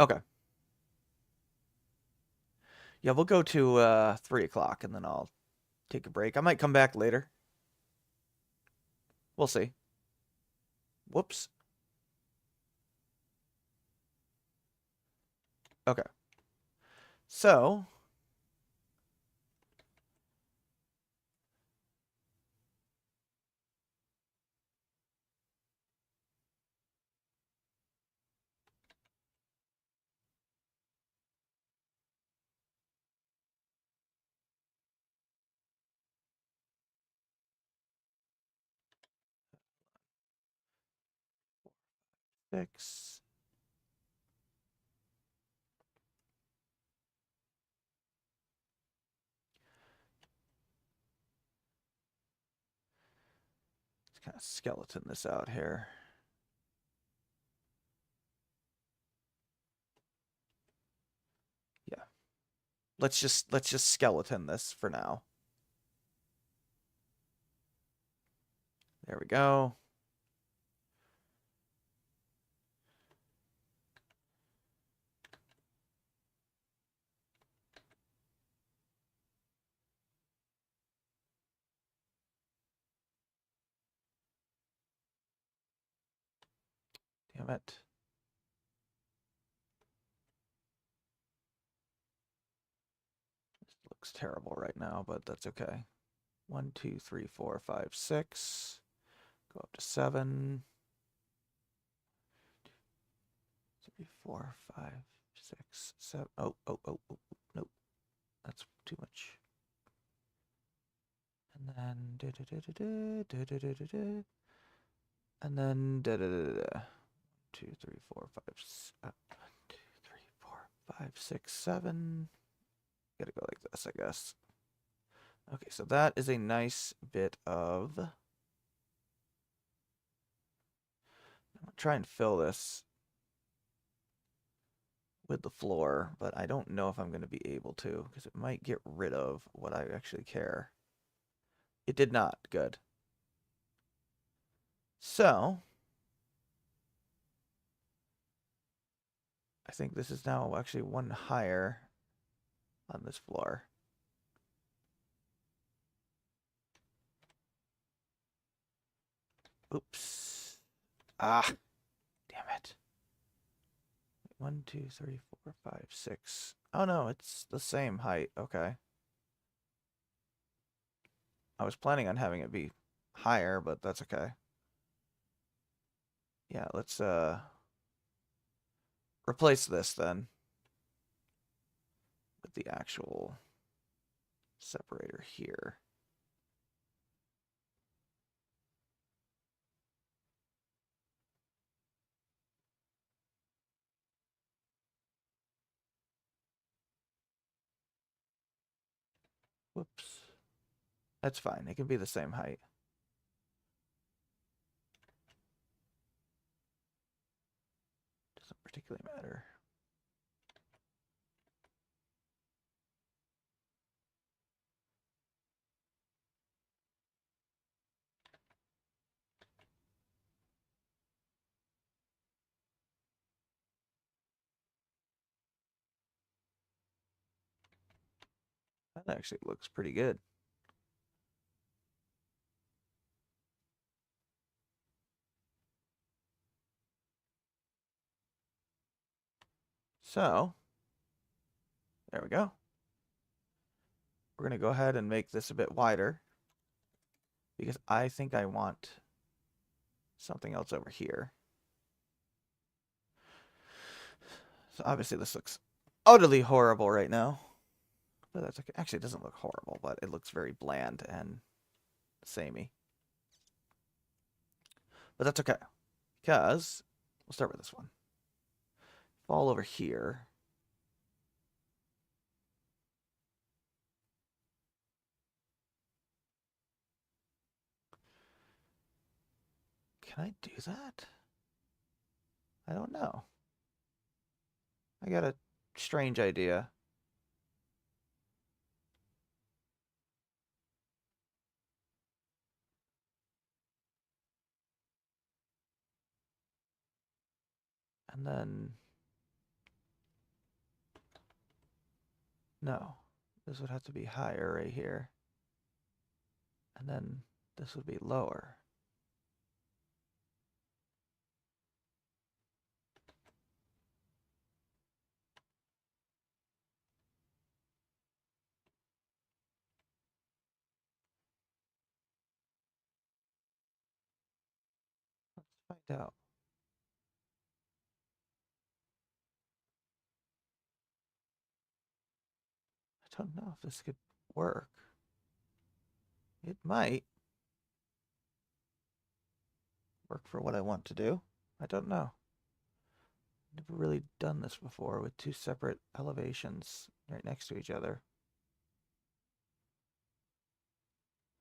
Okay. Yeah, we'll go to 3 o'clock and then I'll take a break. I might come back later. We'll see. Whoops. Okay. So, six. Let's kind of skeleton this out here. Yeah. Let's just skeleton this for now. There we go. Damn it. This looks terrible right now, but that's okay. 1, 2, 3, 4, 5, 6. Go up to 7. 3, 4, 5, 6, 7. Oh, oh, oh, oh, nope. That's too much. And then and then 2, 3, 4, 5, 1, 2, 3, 4, 5, 6, 7. Gotta go like this, I guess. Okay, so that is a nice bit of. I'm gonna try and fill this with the floor, but I don't know if I'm going to be able to because it might get rid of what I actually care. It did not. Good. So, I think this is now actually one higher on this floor. Oops. Ah, damn it. 1, 2, 3, 4, 5, 6. Oh no, it's the same height. Okay. I was planning on having it be higher, but that's okay. Yeah, let's replace this then with the actual separator here. Whoops. That's fine. It can be the same height. Doesn't particularly matter. That actually looks pretty good. So, there we go. We're going to go ahead and make this a bit wider because I think I want something else over here. So obviously this looks utterly horrible right now. But that's okay. Actually, it doesn't look horrible, but it looks very bland and samey. But that's okay, because we'll start with this one. Fall over here. Can I do that? I don't know. I got a strange idea. And then... No. This would have to be higher right here. And then this would be lower. Let's find out. I don't know if this could work. It might work for what I want to do. I don't know. Never really done this before with two separate elevations right next to each other.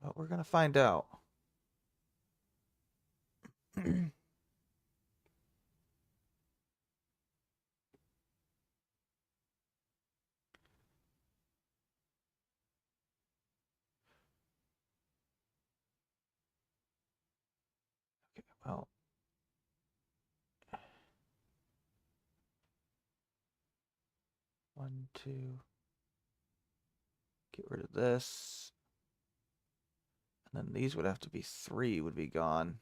But we're going to find out. Okay, well, one, two, get rid of this. And then these would have to be 3 would be gone.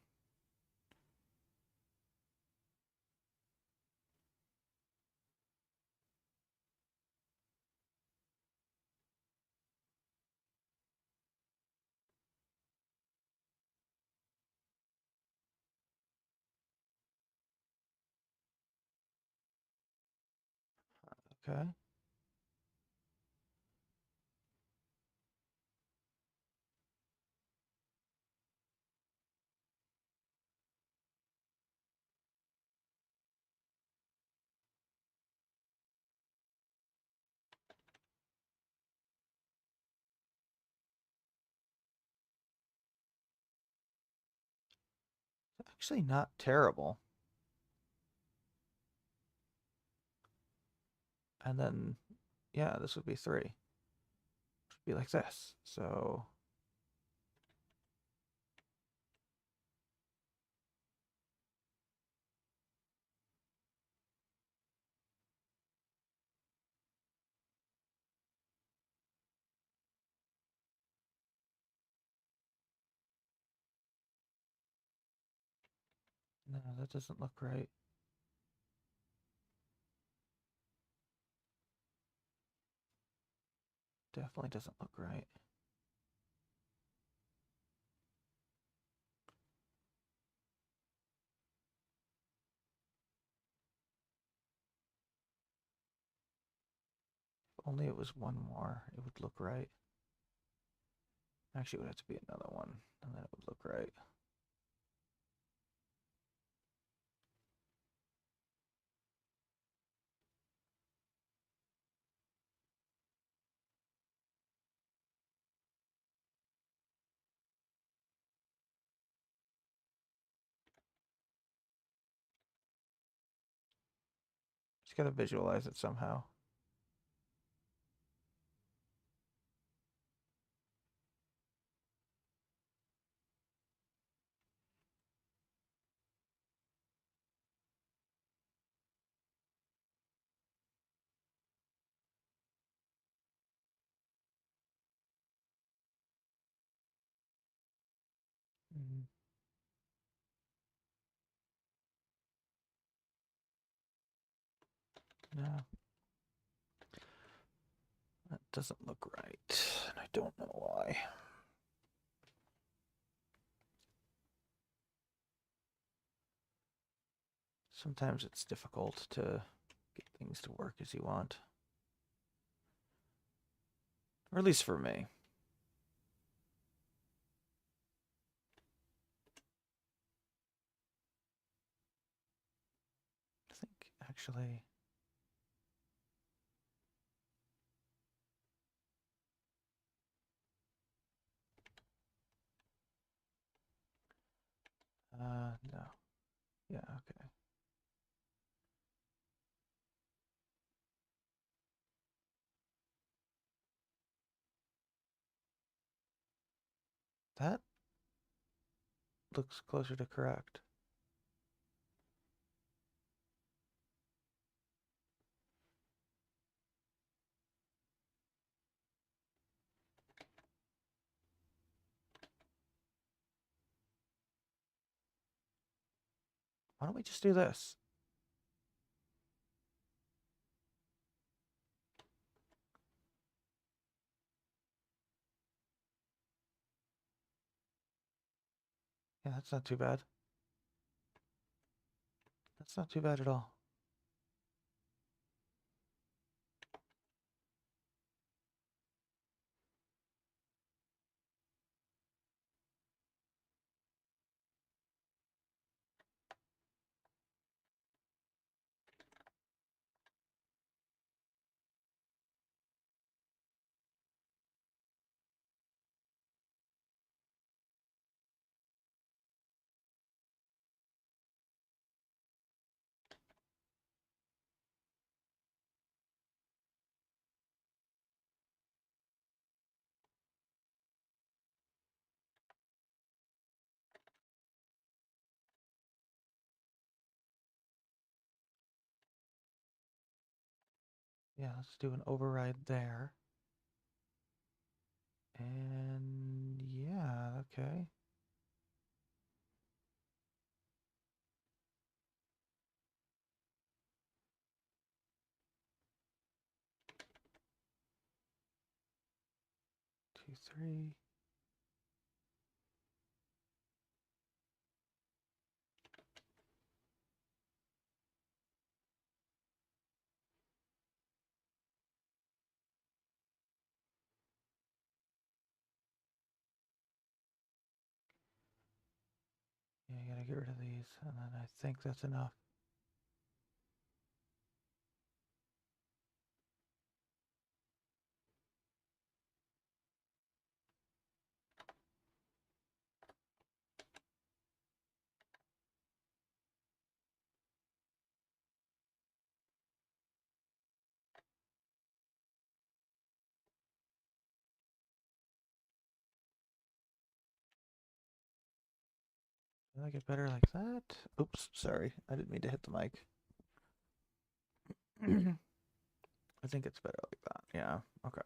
Okay. Actually not terrible. And then, yeah, this would be 3. It would be like this. So, no, that doesn't look right. Definitely doesn't look right. If only it was one more, it would look right. Actually, it would have to be another one, and then it would look right. Just gotta visualize it somehow. Mm. No. That doesn't look right, and I don't know why. Sometimes it's difficult to get things to work as you want. Or at least for me. I think, actually... no. Yeah, okay. That looks closer to correct. Why don't we just do this? Yeah, that's not too bad. That's not too bad at all. Yeah, let's do an override there. And yeah, okay. Two, three. Yeah, you gotta get rid of these, and then I think that's enough. Did I get better like that? Oops, sorry. I didn't mean to hit the mic. I think it's better like that. Yeah, okay.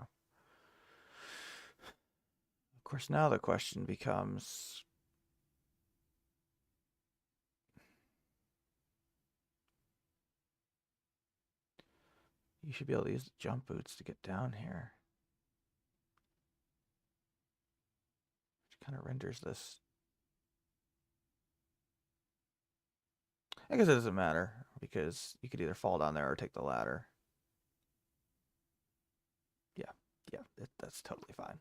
Of course, now the question becomes... You should be able to use the jump boots to get down here. Which kind of renders this... I guess it doesn't matter, because you could either fall down there or take the ladder. Yeah, yeah, that's totally fine.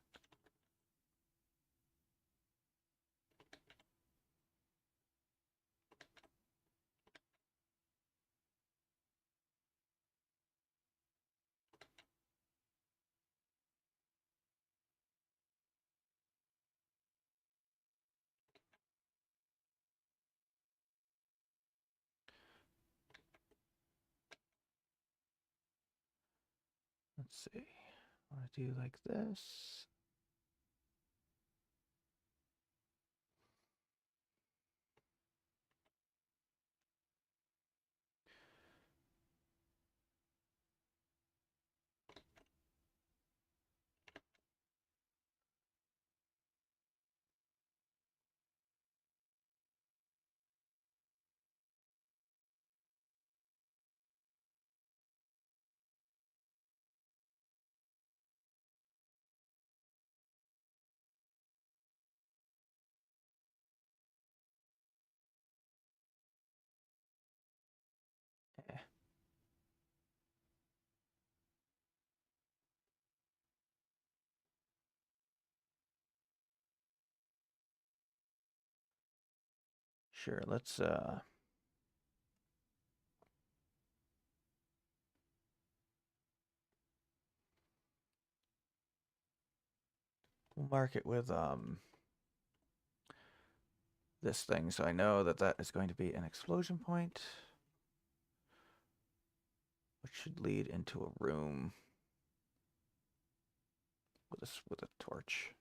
Let's see. I want to do like this. Sure, let's we'll mark it with this thing so I know that that is going to be an explosion point, which should lead into a room with a torch.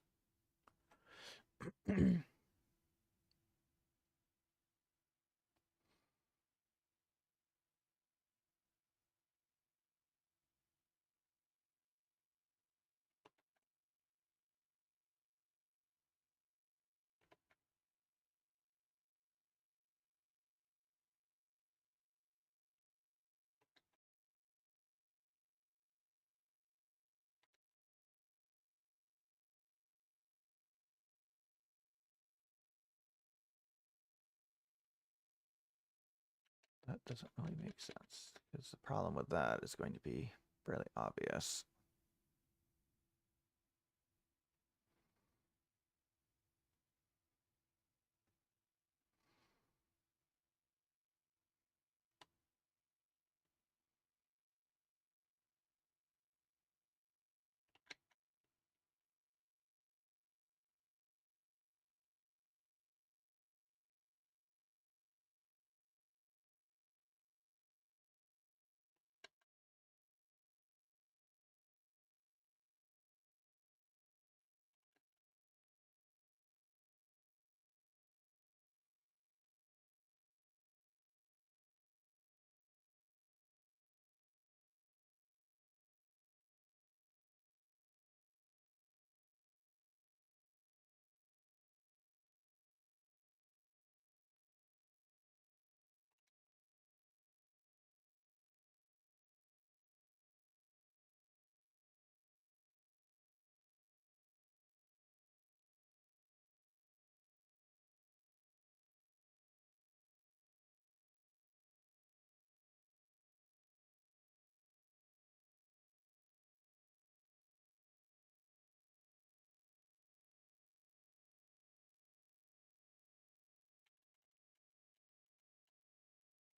That doesn't really make sense because the problem with that is going to be fairly obvious.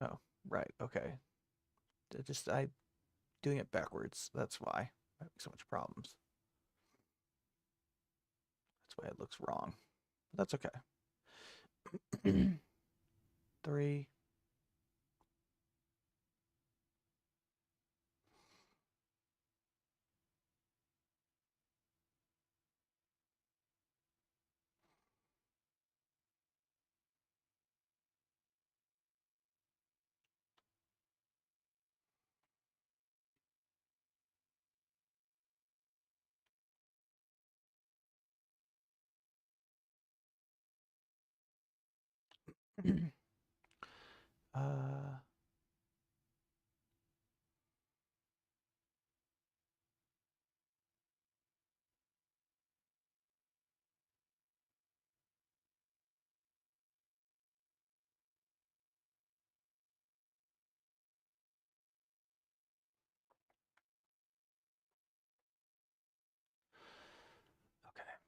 Oh, right. Okay. I doing it backwards. That's why I have so much problems. That's why it looks wrong. But that's okay. 3. uh, okay.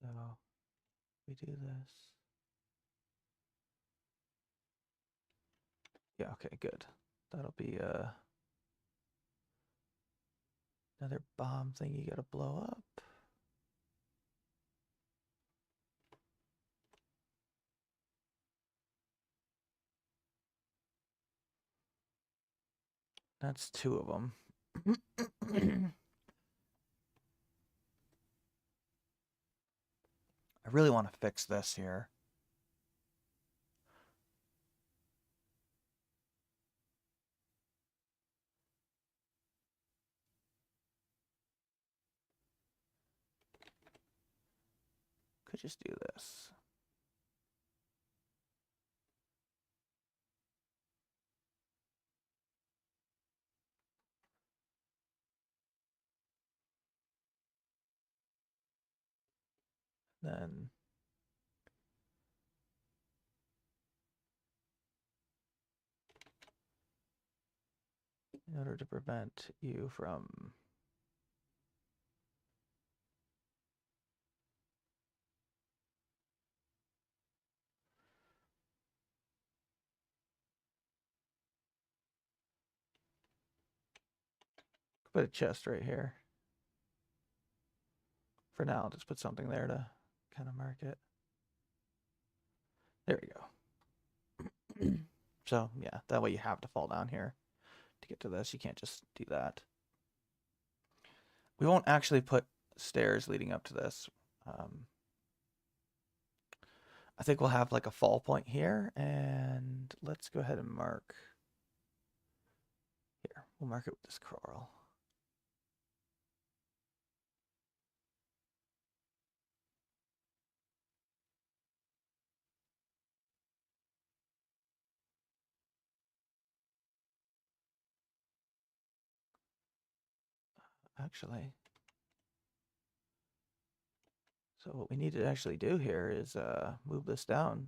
So we do this. Yeah, okay, good. That'll be another bomb thing you gotta blow up. That's 2 of them. I really want to fix this here. Could just do this. Then in order to prevent you from put a chest right here. For now, I'll just put something there to kind of mark it. There we go. So, yeah, that way you have to fall down here to get to this. You can't just do that. We won't actually put stairs leading up to this. I think we'll have like a fall point here, and let's go ahead and mark. Here, we'll mark it with this coral. Actually, so what we need to actually do here is move this down,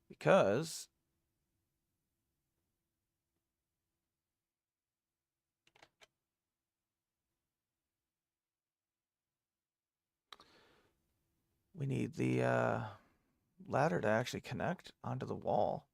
because we need the ladder to actually connect onto the wall.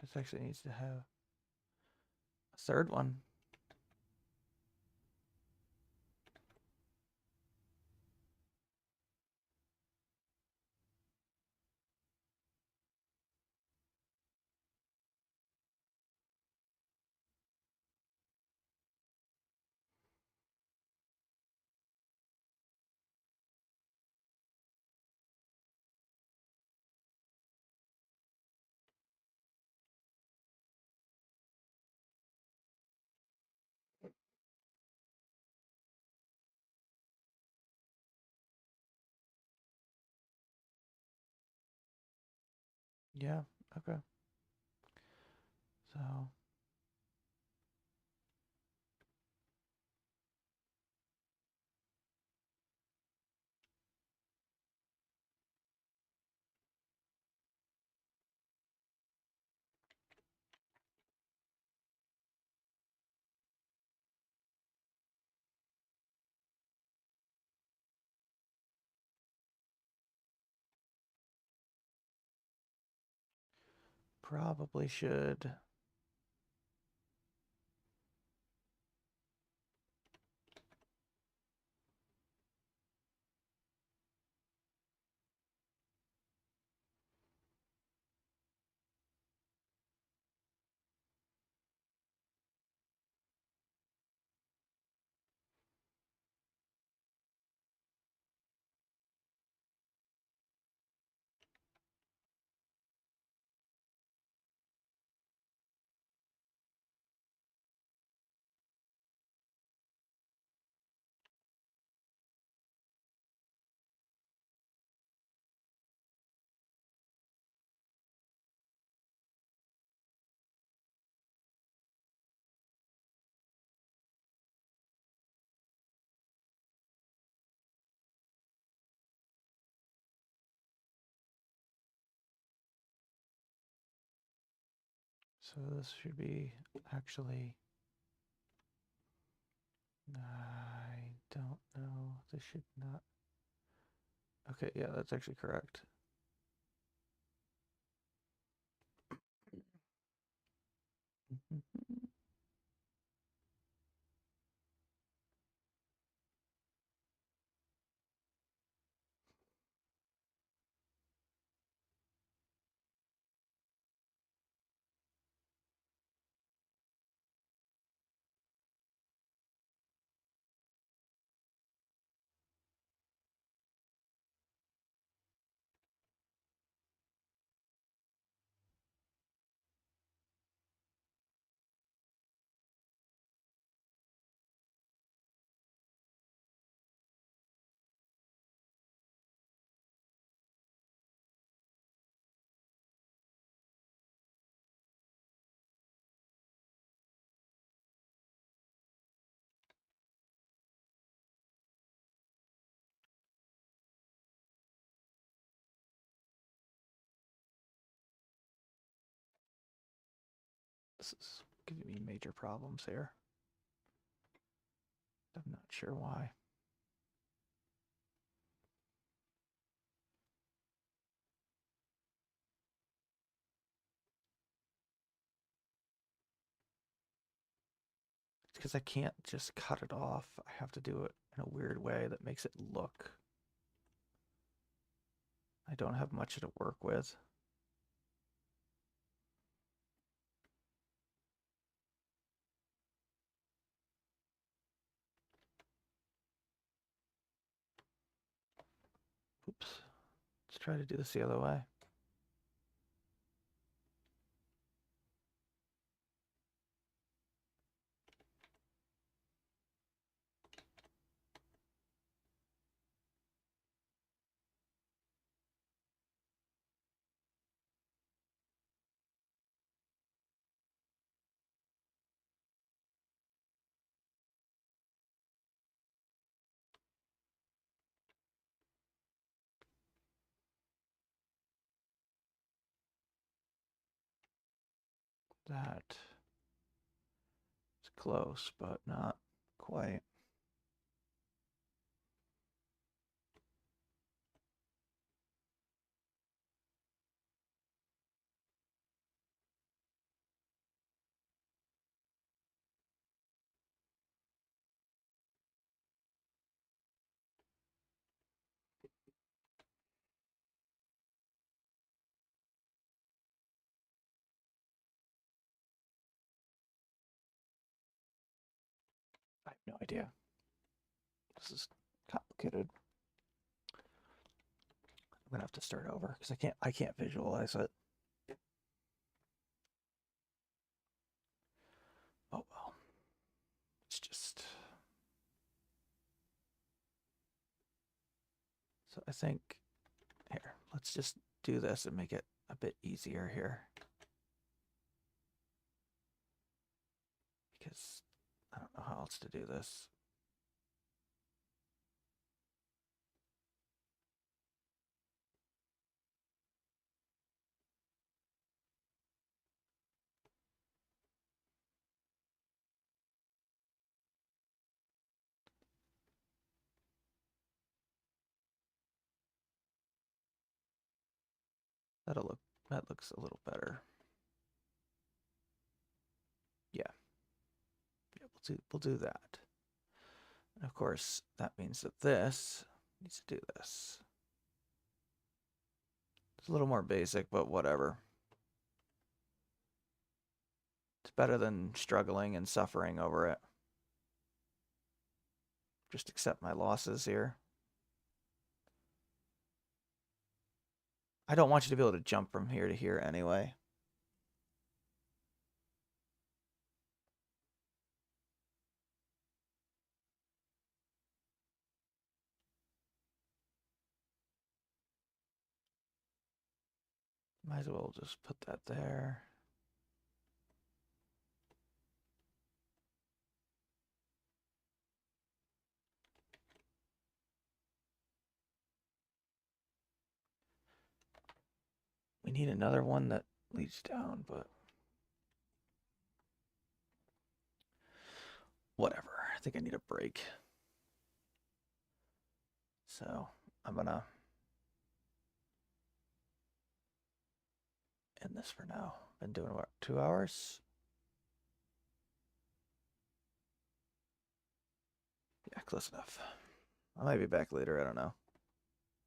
This actually needs to have a third one. Yeah, okay. So probably should. So this should be actually. I don't know. This should not. Okay, yeah, that's actually correct. This is giving me major problems here. I'm not sure why. It's because I can't just cut it off. I have to do it in a weird way that makes it look. I don't have much to work with. Oops. Let's try to do this the other way. That is close, but not quite. I have no idea. This is complicated. I'm gonna have to start over because I can't visualize it. Oh well. It's just so I think here, let's just do this and make it a bit easier here. Because I don't know how else to do this. That looks a little better. Yeah. Yeah, we'll do that. And of course, that means that this needs to do this. It's a little more basic, but whatever. It's better than struggling and suffering over it. Just accept my losses here. I don't want you to be able to jump from here to here anyway. Might as well just put that there. We need another one that leads down, but whatever. I think I need a break. So I'm gonna end this for now. Been doing what, 2 hours? Yeah, close enough. I might be back later. I don't know.